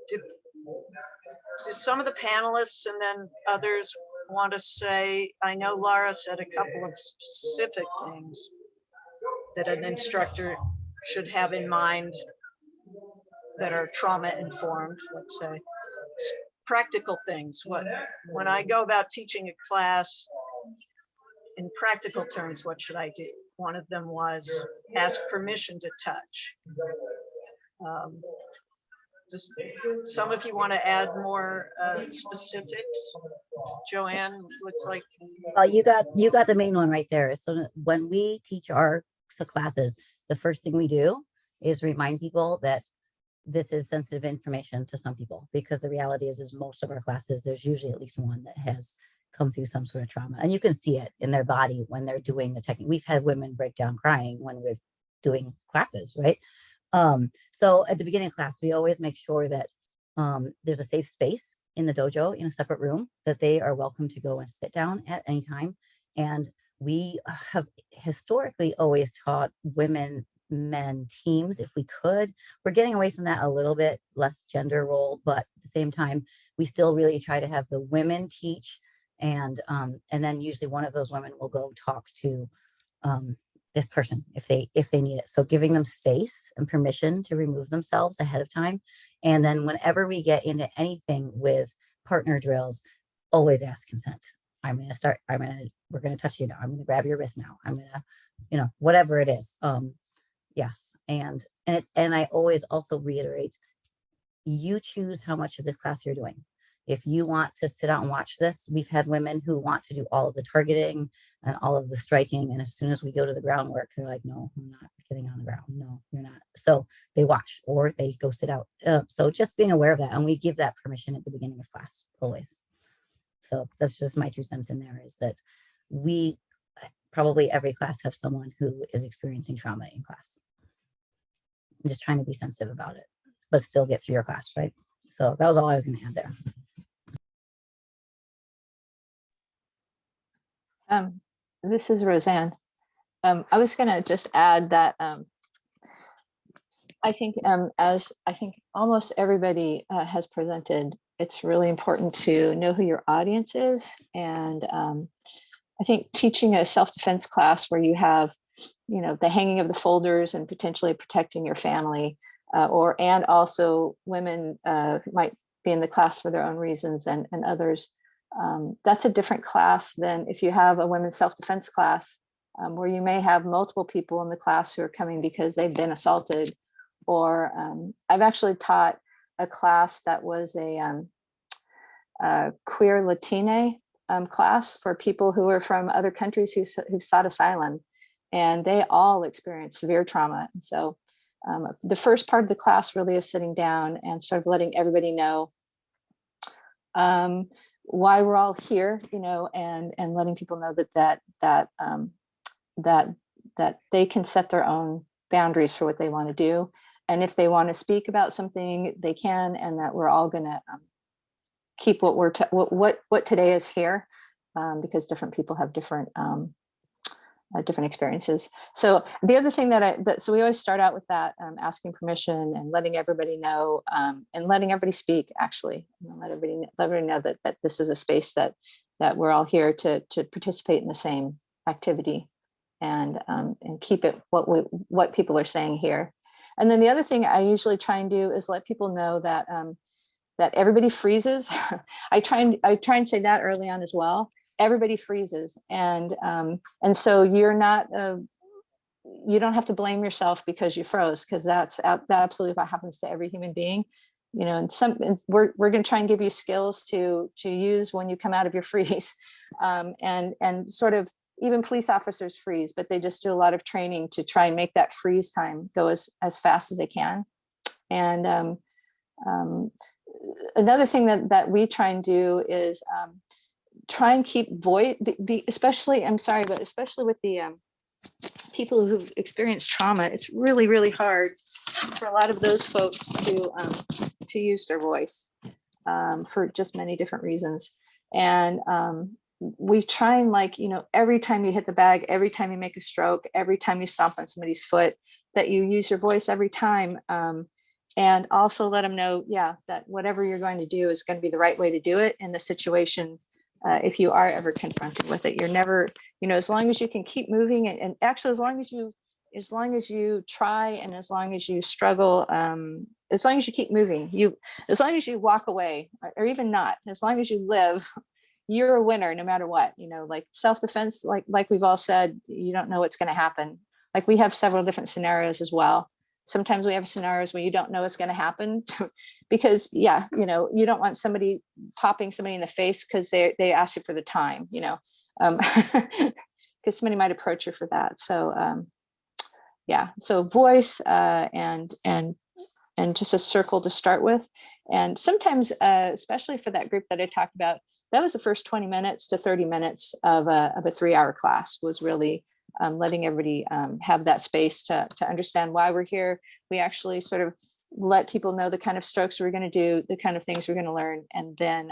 do some of the panelists and then others want to say, I know Laura said a couple of specific things that an instructor should have in mind that are trauma informed, let's say. Practical things. When I go about teaching a class in practical terms, what should I do? One of them was ask permission to touch. Just some of you want to add more specifics? Joanne, looks like. You got the main one right there. So when we teach our classes, the first thing we do is remind people that this is sensitive information to some people, because the reality is most of our classes, there's usually at least one that has come through some sort of trauma, and you can see it in their body when they're doing the technique. We've had women break down crying when we're doing classes, right? So at the beginning of class, we always make sure that there's a safe space in the dojo in a separate room that they are welcome to go and sit down at any time. And we have historically always taught women, men teams if we could. We're getting away from that a little bit, less gender role, but at the same time, we still really try to have the women teach, and then usually one of those women will go talk to this person if they need it. So giving them space and permission to remove themselves ahead of time. And then whenever we get into anything with partner drills, always ask consent. We're going to touch you now. I'm going to grab your wrist now. I'm going to, whatever it is. Yes. And I always also reiterate, you choose how much of this class you're doing. If you want to sit out and watch this, we've had women who want to do all of the targeting and all of the striking. And as soon as we go to the groundwork, they're like, no, I'm not getting on the ground. No, you're not. So they watch or they go sit out. So just being aware of that. And we give that permission at the beginning of class, always. So that's just my 2 cents in there, is that we probably every class have someone who is experiencing trauma in class. I'm just trying to be sensitive about it, but still get through your class, right? So that was all I was going to add there. This is Roseanne. I was going to just add that I think as I think almost everybody has presented, it's really important to know who your audience is. And I think teaching a self-defense class where you have the hanging of the folders and potentially protecting your family, and also women who might be in the class for their own reasons and others. That's a different class than if you have a women's self-defense class, where you may have multiple people in the class who are coming because they've been assaulted. Or I've actually taught a class that was a queer Latina class for people who are from other countries who sought asylum, and they all experienced severe trauma. And so the first part of the class really is sitting down and sort of letting everybody know why we're all here, and letting people know that they can set their own boundaries for what they want to do. And if they want to speak about something, they can, and that we're all going to keep what today is here, because different people have different experiences. So the other thing so we always start out with that, asking permission and letting everybody know, and letting everybody speak, actually, let everybody know that this is a space that we're all here to participate in the same activity, and keep it what people are saying here. And then the other thing I usually try and do is let people know that that everybody freezes. I try and say that early on as well. Everybody freezes, and so you're not you don't have to blame yourself because you froze, because that absolutely what happens to every human being. And we're going to try and give you skills to use when you come out of your freeze, and sort of, even police officers freeze, but they just do a lot of training to try and make that freeze time go as fast as they can. And another thing that we try and do is try and keep voice, especially with the people who've experienced trauma. It's really, really hard for a lot of those folks to use their voice for just many different reasons. And we try and, every time you hit the bag, every time you make a stroke, every time you stomp on somebody's foot, that you use your voice every time. And also let them know, that whatever you're going to do is going to be the right way to do it in the situation. If you are ever confronted with it, you're never, as long as you can keep moving, and actually, as long as you try, and as long as you struggle, as long as you keep moving, as long as you walk away, or even not, as long as you live, you're a winner no matter what. Like self-defense, like we've all said, you don't know what's going to happen. Like, we have several different scenarios as well. Sometimes we have scenarios where you don't know what's going to happen because you don't want somebody popping somebody in the face because they ask you for the time, because somebody might approach you for that. So so voice, and just a circle to start with. And sometimes, especially for that group that I talked about, that was the first 20 minutes to 30 minutes of a 3-hour class, was really letting everybody have that space to understand why we're here. We actually sort of let people know the kind of strokes we're going to do, the kind of things we're going to learn, and then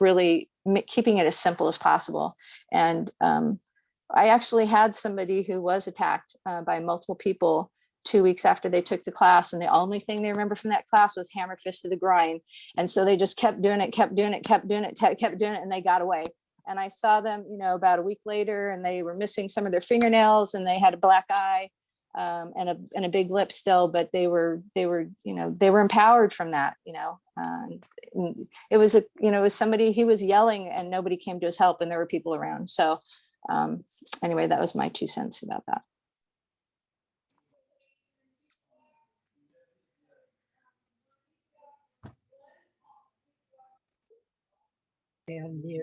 really keeping it as simple as possible. And I actually had somebody who was attacked by multiple people 2 weeks after they took the class, and the only thing they remember from that class was hammer fist to the groin. And so they just kept doing it, and they got away. And I saw them, about a week later, and they were missing some of their fingernails, and they had a black eye and a big lip still, but they were empowered from that. It was somebody, he was yelling and nobody came to his help, and there were people around. So anyway, that was my 2 cents about that. And mute.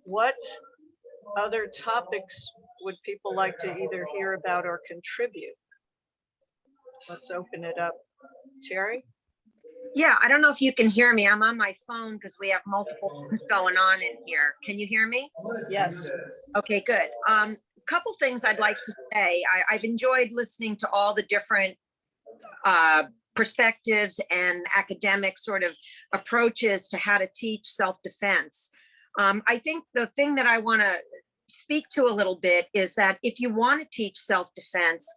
What other topics would people like to either hear about or contribute? Let's open it up. Terry? Yeah, I don't know if you can hear me. I'm on my phone because we have multiple things going on in here. Can you hear me? Yes. Okay, good. Couple things I'd like to say. I've enjoyed listening to all the different perspectives and academic sort of approaches to how to teach self-defense. I think the thing that I want to speak to a little bit is that if you want to teach self-defense,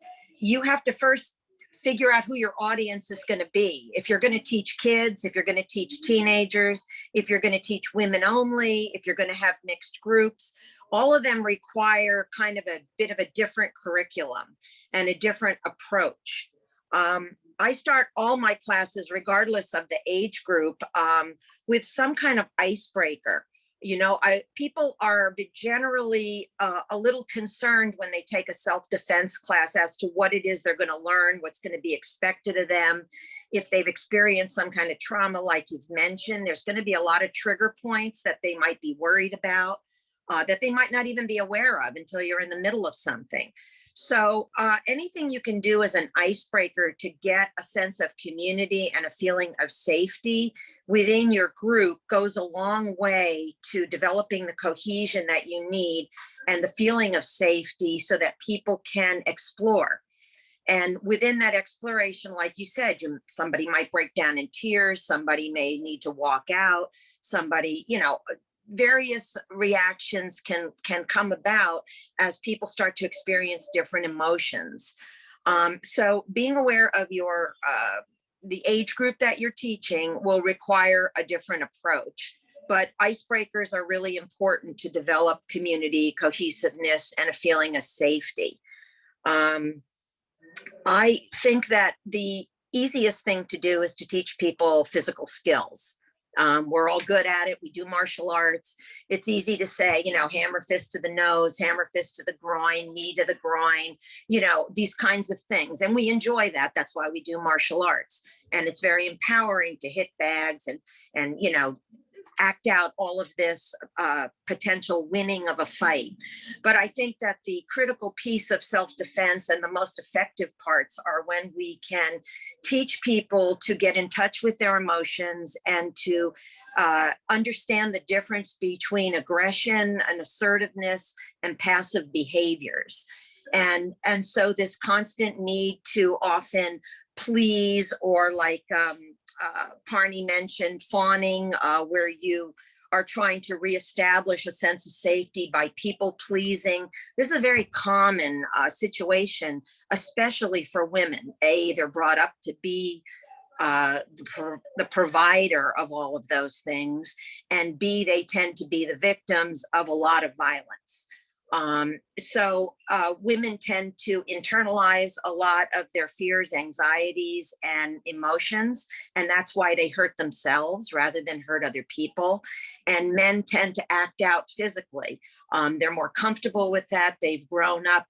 you have to first figure out who your audience is going to be. If you're going to teach kids, if you're going to teach teenagers, if you're going to teach women only, if you're going to have mixed groups, all of them require kind of a bit of a different curriculum and a different approach. I start all my classes, regardless of the age group, with some kind of icebreaker. You know, people are generally a little concerned when they take a self-defense class as to what it is they're going to learn, what's going to be expected of them. If they've experienced some kind of trauma, like you've mentioned, there's going to be a lot of trigger points that they might be worried about, that they might not even be aware of until you're in the middle of something. So anything you can do as an icebreaker to get a sense of community and a feeling of safety within your group goes a long way to developing the cohesion that you need and the feeling of safety so that people can explore. And within that exploration, like you said, somebody might break down in tears, somebody may need to walk out, somebody, you know, various reactions can come about as people start to experience different emotions. So being aware of your the age group that you're teaching will require a different approach, but icebreakers are really important to develop community, cohesiveness, and a feeling of safety. I think that the easiest thing to do is to teach people physical skills. We're all good at it. We do martial arts. It's easy to say, you know, hammer fist to the nose, hammer fist to the groin, knee to the groin, you know, these kinds of things. And we enjoy that. That's why we do martial arts. And it's very empowering to hit bags and you know, act out all of this potential winning of a fight. But I think that the critical piece of self-defense and the most effective parts are when we can teach people to get in touch with their emotions and to understand the difference between aggression and assertiveness and passive behaviors. And so this constant need to often please, or like Parney mentioned, fawning, where you are trying to reestablish a sense of safety by people pleasing. This is a very common situation, especially for women. A, they're brought up to be the provider of all of those things, and B, they tend to be the victims of a lot of violence. So women tend to internalize a lot of their fears, anxieties, and emotions, and that's why they hurt themselves rather than hurt other people. And men tend to act out physically. They're more comfortable with that. They've grown up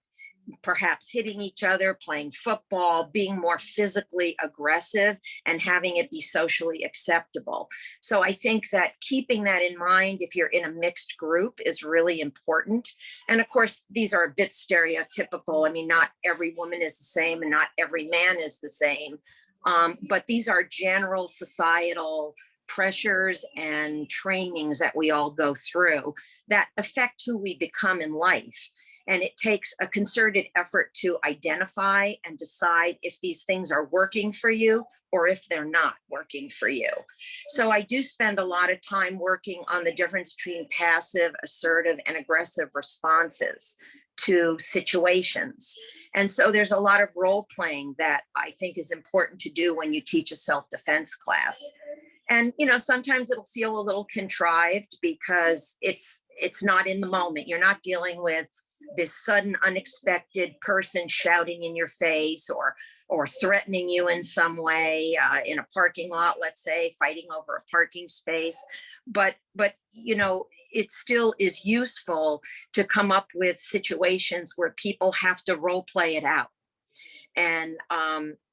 perhaps hitting each other, playing football, being more physically aggressive, and having it be socially acceptable. So I think that keeping that in mind, if you're in a mixed group, is really important. And of course, these are a bit stereotypical. I mean, not every woman is the same and not every man is the same. But these are general societal pressures and trainings that we all go through that affect who we become in life. And it takes a concerted effort to identify and decide if these things are working for you or if they're not working for you. So I do spend a lot of time working on the difference between passive, assertive, and aggressive responses to situations. And so there's a lot of role playing that I think is important to do when you teach a self-defense class. And, you know, sometimes it'll feel a little contrived because it's not in the moment. You're not dealing with this sudden unexpected person shouting in your face or threatening you in some way in a parking lot, let's say, fighting over a parking space. But you know, it still is useful to come up with situations where people have to role play it out. And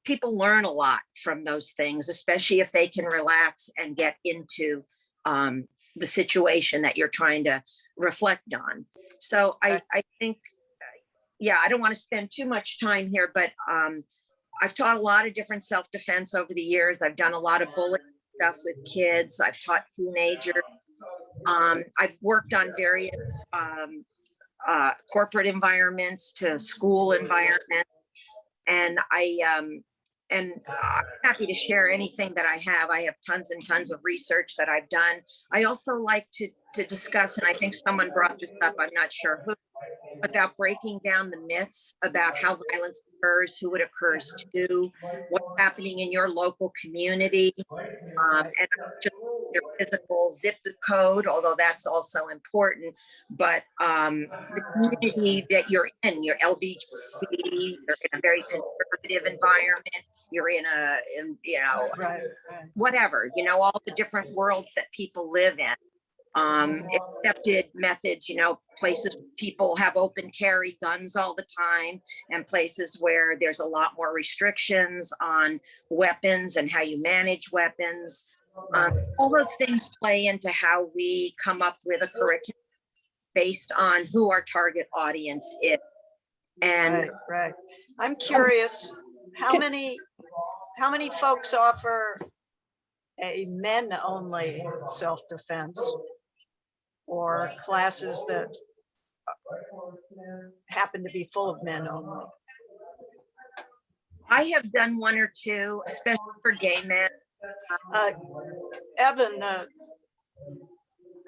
people learn a lot from those things, especially if they can relax and get into the situation that you're trying to reflect on. So I think, yeah, I don't want to spend too much time here, but I've taught a lot of different self-defense over the years. I've done a lot of bullying stuff with kids. I've taught teenagers. I've worked on various corporate environments to school environments. And I'm happy to share anything that I have. I have tons and tons of research that I've done. I also like to discuss, and I think someone brought this up, I'm not sure who, about breaking down the myths about how violence occurs, who it occurs to, what's happening in your local community. And just their physical zip code, although that's also important, but the community that you're in, you're LGBT, you're in a very conservative environment, you're in you know, Right, right. whatever, you know, all the different worlds that people live in. Accepted methods, you know, places people have open carry guns all the time, and places where there's a lot more restrictions on weapons and how you manage weapons. All those things play into how we come up with a curriculum based on who our target audience is. And Right, right. I'm curious, how many folks offer a men-only self-defense or classes that happen to be full of men only? I have done one or two, especially for gay men. Evan,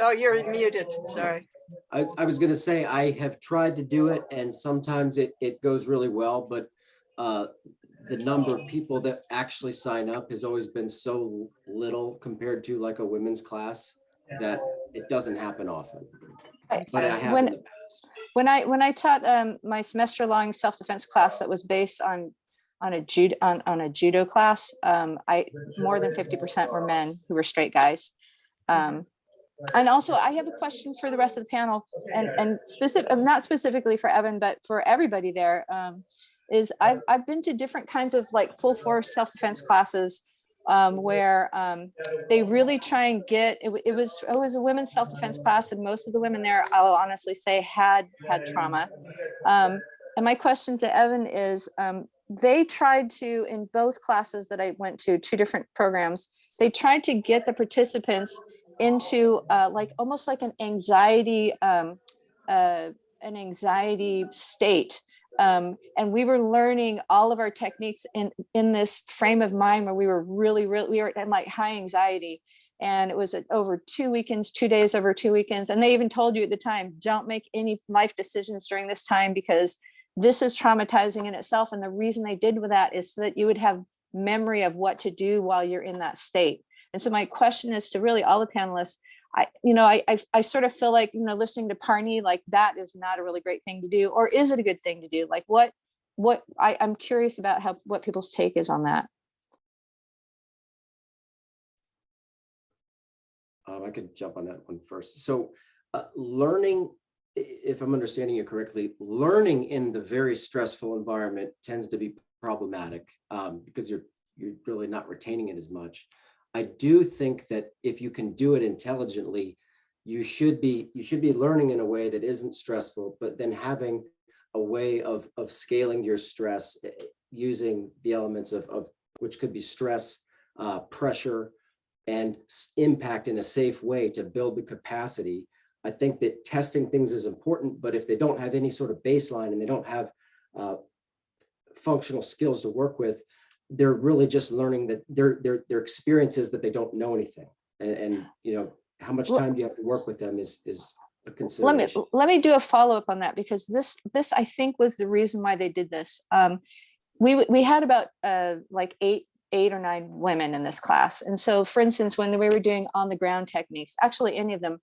oh, you're muted, sorry. I was gonna say, I have tried to do it and sometimes it goes really well, but the number of people that actually sign up has always been so little compared to like a women's class that it doesn't happen often. But I have in the past. When I taught my semester-long self-defense class that was based on a judo class, more than 50% were men who were straight guys. And also, I have a question for the rest of the panel, and not specifically for Evan, but for everybody there. Is I've been to different kinds of like full force self-defense classes where they really try and get it was a women's self-defense class, and most of the women there, I'll honestly say, had trauma. And my question to Evan is, they tried to, in both classes that I went to, two different programs, they tried to get the participants into like almost like an anxiety state. And we were learning all of our techniques in this frame of mind where we were we were in like high anxiety. And it was over 2 weekends, 2 days over 2 weekends. And they even told you at the time, don't make any life decisions during this time because this is traumatizing in itself. And the reason they did with that is so that you would have memory of what to do while you're in that state. And so my question is to really all the panelists. I sort of feel like, listening to Parney, like that is not a really great thing to do, or is it a good thing to do? Like I'm curious about what people's take is on that. I could jump on that one first. So learning, if I'm understanding you correctly, learning in the very stressful environment tends to be problematic because you're really not retaining it as much. I do think that if you can do it intelligently, you should be learning in a way that isn't stressful, but then having a way of scaling your stress using the elements of which could be stress, pressure, and impact in a safe way to build the capacity. I think that testing things is important, but if they don't have any sort of baseline and they don't have functional skills to work with, they're really just learning that their experiences that they don't know anything. And how much time do you have to work with them is a consideration. Let me do a follow-up on that, because this I think was the reason why they did this. We had about like eight or nine women in this class. And so, for instance, when we were doing on the ground techniques, actually any of them,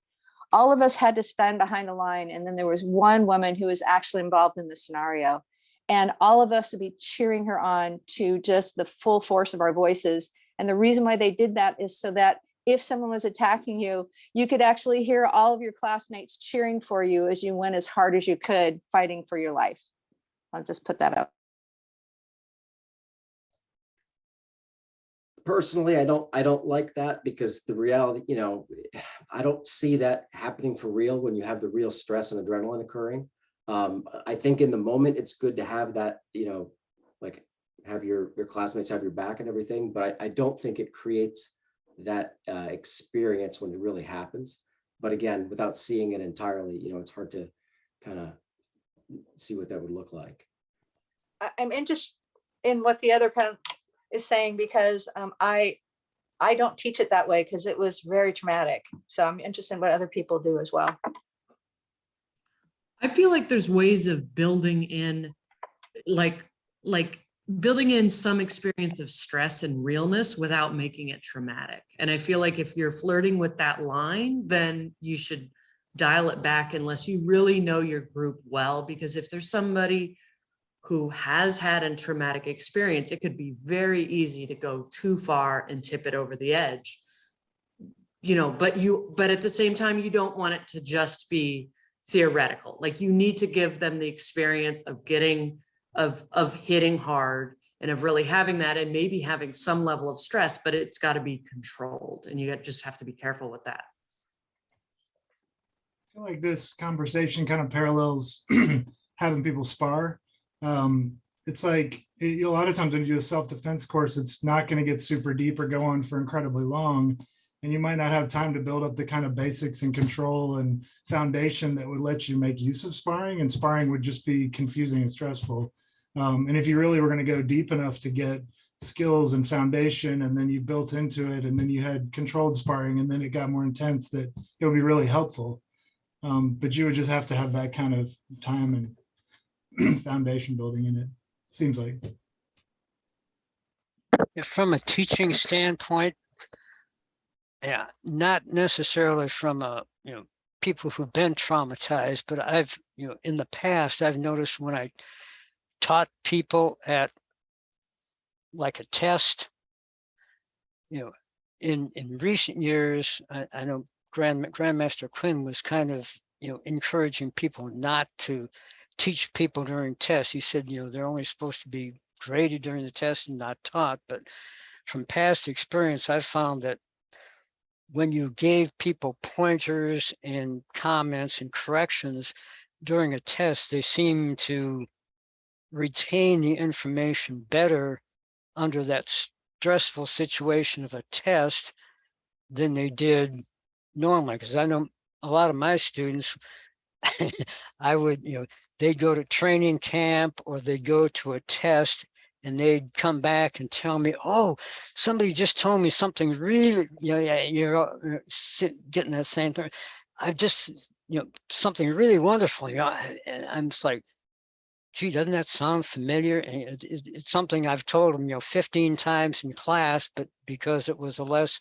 all of us had to stand behind a line. And then there was one woman who was actually involved in the scenario. And all of us would be cheering her on to just the full force of our voices. And the reason why they did that is so that if someone was attacking you, you could actually hear all of your classmates cheering for you as you went as hard as you could, fighting for your life. I'll just put that up. Personally, I don't like that, because the reality, I don't see that happening for real when you have the real stress and adrenaline occurring. I think in the moment it's good to have that, like have your classmates have your back and everything, but I don't think it creates that experience when it really happens. But again, without seeing it entirely, it's hard to kind of see what that would look like. I'm interested in what the other panel is saying, because I don't teach it that way because it was very traumatic. So I'm interested in what other people do as well. I feel like there's ways of building in like building in some experience of stress and realness without making it traumatic. And I feel like if you're flirting with that line, then you should dial it back unless you really know your group well, because if there's somebody who has had a traumatic experience, it could be very easy to go too far and tip it over the edge. But at the same time, you don't want it to just be theoretical. Like, you need to give them the experience of hitting hard and of really having that, and maybe having some level of stress, but it's got to be controlled, and you just have to be careful with that. I feel like this conversation kind of parallels having people spar. It's like a lot of times when you do a self-defense course, it's not going to get super deep or go on for incredibly long. And you might not have time to build up the kind of basics and control and foundation that would let you make use of sparring. And sparring would just be confusing and stressful. And if you really were going to go deep enough to get skills and foundation, and then you built into it, and then you had controlled sparring, and then it got more intense, that it would be really helpful. But you would just have to have that kind of time and foundation building in it, seems like. From a teaching standpoint, yeah, not necessarily from people who've been traumatized, but I've, in the past, I've noticed when I taught people at like a test, in recent years, I know Grandmaster Quinn was kind of, encouraging people not to teach people during tests. He said, they're only supposed to be graded during the test and not taught. But from past experience, I've found that when you gave people pointers and comments and corrections during a test, they seem to retain the information better under that stressful situation of a test than they did normally. Because I know a lot of my students, I would, they'd go to training camp or they'd go to a test, and they'd come back and tell me, oh, somebody just told me something really, you're getting that same thing. I've just, something really wonderful. And I'm just like, gee, doesn't that sound familiar? And it's something I've told them, 15 times in class, but because it was a less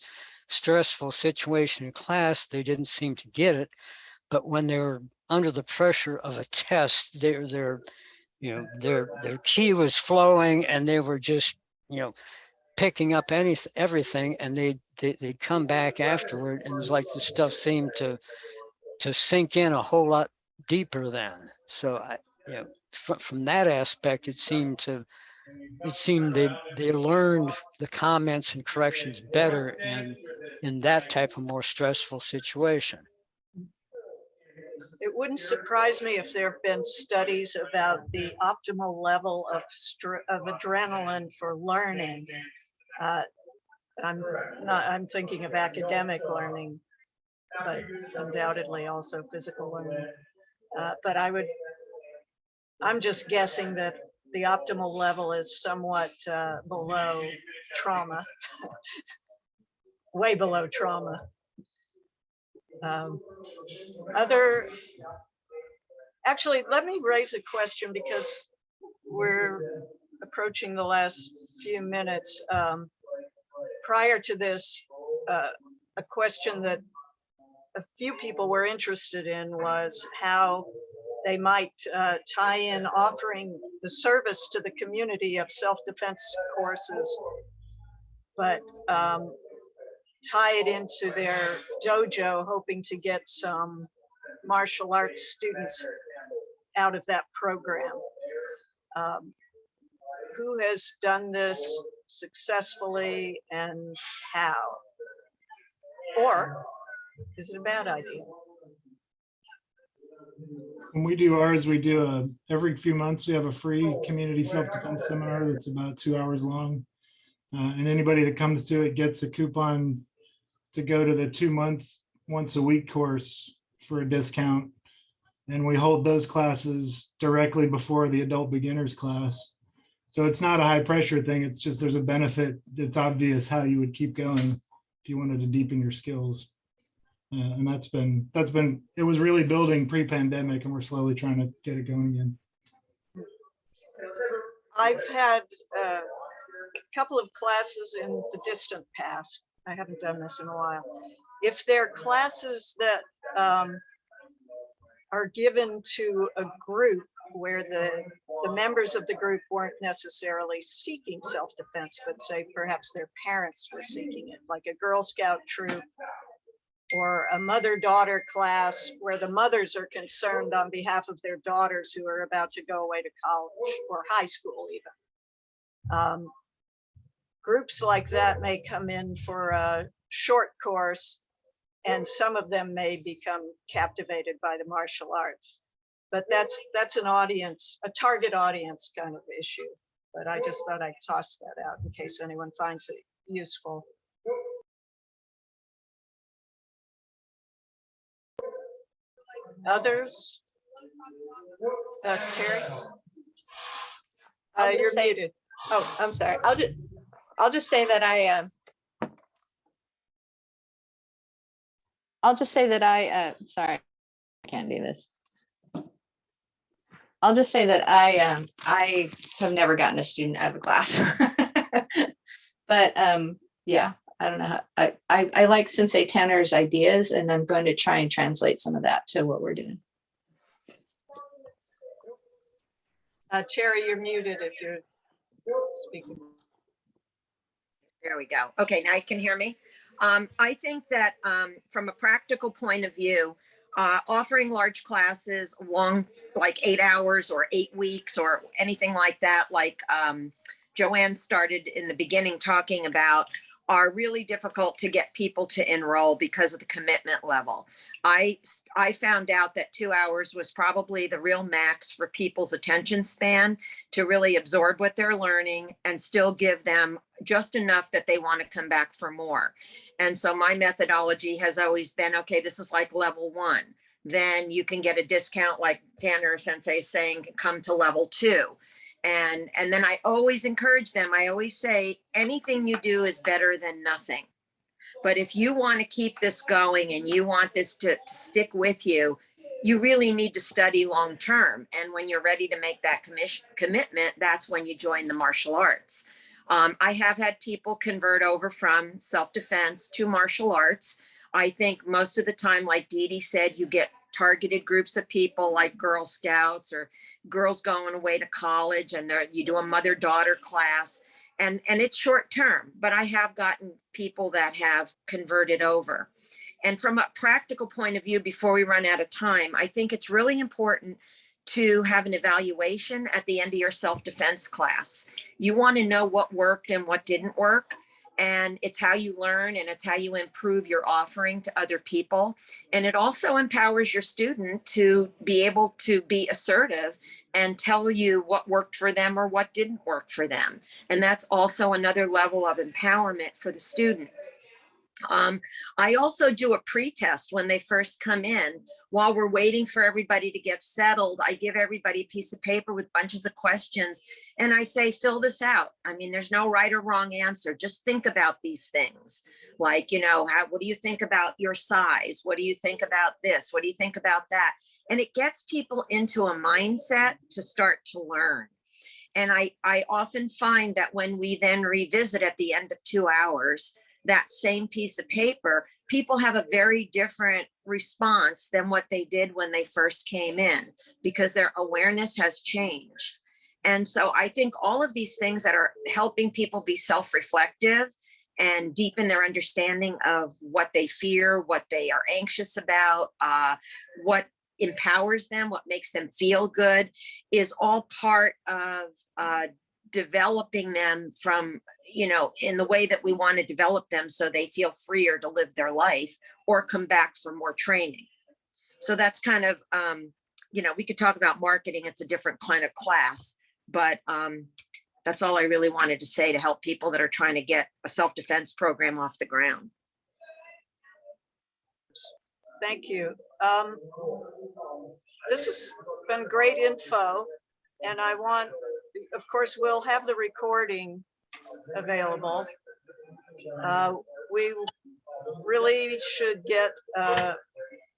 stressful situation in class, they didn't seem to get it. But when they were under the pressure of a test, their key was flowing, and they were just, picking up everything, and they'd come back afterward, and it's like the stuff seemed to sink in a whole lot deeper then. So from that aspect, it seemed they learned the comments and corrections better in that type of more stressful situation. It wouldn't surprise me if there have been studies about the optimal level of adrenaline for learning. I'm thinking of academic learning, but undoubtedly also physical learning. But I'm just guessing that the optimal level is somewhat below trauma, way below trauma. Actually, let me raise a question, because we're approaching the last few minutes. Prior to this, a question that a few people were interested in was how they might tie in offering the service to the community of self-defense courses, but tie it into their dojo, hoping to get some martial arts students out of that program. Who has done this successfully and how? Or is it a bad idea? When we do ours, we do every few months, we have a free community self-defense seminar that's about 2 hours long. And anybody that comes to it gets a coupon to go to the 2-month, once a week course for a discount. And we hold those classes directly before the adult beginners class. So it's not a high pressure thing. It's just, there's a benefit. It's obvious how you would keep going if you wanted to deepen your skills. And that's been, it was really building pre-pandemic, and we're slowly trying to get it going again. I've had a couple of classes in the distant past. I haven't done this in a while. If they're classes that are given to a group where the members of the group weren't necessarily seeking self-defense, but say perhaps their parents were seeking it, like a Girl Scout troop or a mother-daughter class where the mothers are concerned on behalf of their daughters who are about to go away to college or high school even. Groups like that may come in for a short course, and some of them may become captivated by the martial arts. But that's an audience, a target audience kind of issue. But I just thought I'd toss that out in case anyone finds it useful. Others? Terry? I'll just You're say- muted. Oh, I'm sorry. I'll just say that sorry, I can't do this. I'll just say that I have never gotten a student out of a class. But yeah, I don't know how, I like Sensei Tanner's ideas, and I'm going to try and translate some of that to what we're doing. Terry, you're muted if you're speaking. There we go. Okay, now you can hear me. I think that from a practical point of view, offering large classes long, like 8 hours or 8 weeks or anything like that, like Joanne started in the beginning talking about, are really difficult to get people to enroll because of the commitment level. I found out that 2 hours was probably the real max for people's attention span to really absorb what they're learning and still give them just enough that they want to come back for more. And so my methodology has always been, okay, this is like level 1. Then you can get a discount, like Tanner Sensei is saying, come to level 2. And then I always encourage them. I always say, anything you do is better than nothing. But if you want to keep this going and you want this to stick with you, you really need to study long term. And when you're ready to make that commitment, that's when you join the martial arts. I have had people convert over from self-defense to martial arts. I think most of the time, like Dee Dee said, you get targeted groups of people like Girl Scouts or girls going away to college, and you do a mother-daughter class, and it's short term, but I have gotten people that have converted over. And from a practical point of view, before we run out of time, I think it's really important to have an evaluation at the end of your self-defense class. You want to know what worked and what didn't work. And it's how you learn, and it's how you improve your offering to other people. And it also empowers your student to be able to be assertive and tell you what worked for them or what didn't work for them. And that's also another level of empowerment for the student. I also do a pre-test when they first come in. While we're waiting for everybody to get settled, I give everybody a piece of paper with bunches of questions, and I say, fill this out. I mean, there's no right or wrong answer. Just think about these things. Like, what do you think about your size? What do you think about this? What do you think about that? And it gets people into a mindset to start to learn. And I often find that when we then revisit at the end of 2 hours, that same piece of paper, people have a very different response than what they did when they first came in, because their awareness has changed. And so I think all of these things that are helping people be self-reflective and deepen their understanding of what they fear, what they are anxious about, what empowers them, what makes them feel good, is all part of developing them from, in the way that we want to develop them so they feel freer to live their life or come back for more training. So that's kind of, we could talk about marketing. It's a different kind of class, but that's all I really wanted to say to help people that are trying to get a self-defense program off the ground. Thank you. This has been great info, and of course, we'll have the recording available. We really should get a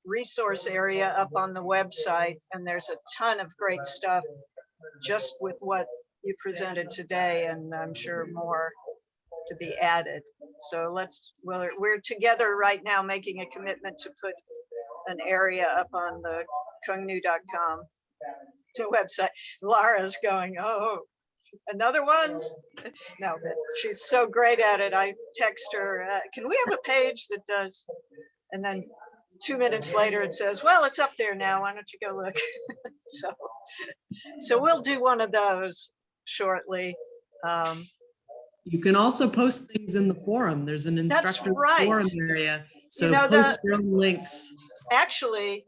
resource area up on the website, and there's a ton of great stuff just with what you presented today, and I'm sure more to be added. So we're together right now making a commitment to put an area up on the kungnu.com website. Laura's going, oh, another one? No, but she's so great at it. I text her, can we have a page that does? And then 2 minutes later it says, well, it's up there now. Why don't you go look? So we'll do one of those shortly. You can also post things in the forum. There's an That's instructor right. forum area. So You know, post your own links. Actually,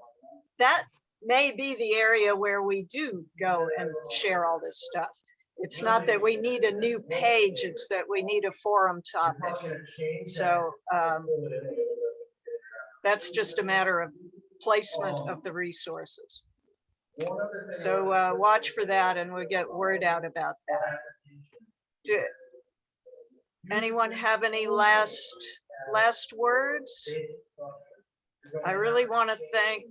that may be the area where we do go and share all this stuff. It's not that we need a new page, it's that we need a forum topic. So that's just a matter of placement of the resources. So watch for that, and we'll get word out about that. Do anyone have any last words? I really want to thank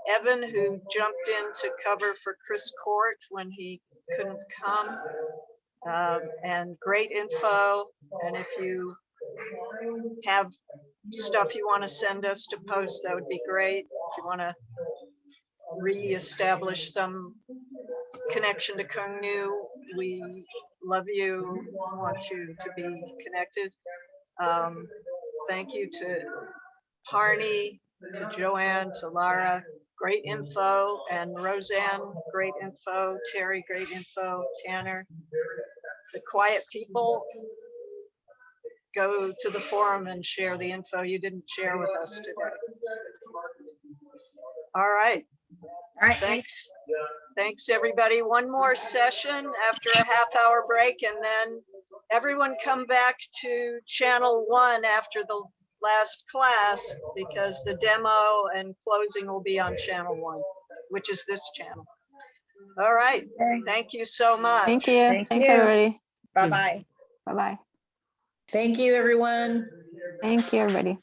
Evan, who jumped in to cover for Chris Court when he couldn't come, and great info. And if you have stuff you want to send us to post, that would be great. If you want to reestablish some connection to Kungnu, we love you, want you to be connected. Thank you to Harney, to Joanne, to Lara, great info, and Roseanne, great info, Terry, great info, Tanner. The quiet people, go to the forum and share the info you didn't share with us today. All right. All right, Thanks. Thanks, everybody. One more session after a half-hour break, and then everyone come back to channel 1 after the last class, because the demo and closing will be on channel 1, which is this channel. All right. Thank you so much. Thank you. Thank Thanks, you. everybody. Bye-bye. Bye-bye. Thank you, everyone. Thank you, everybody.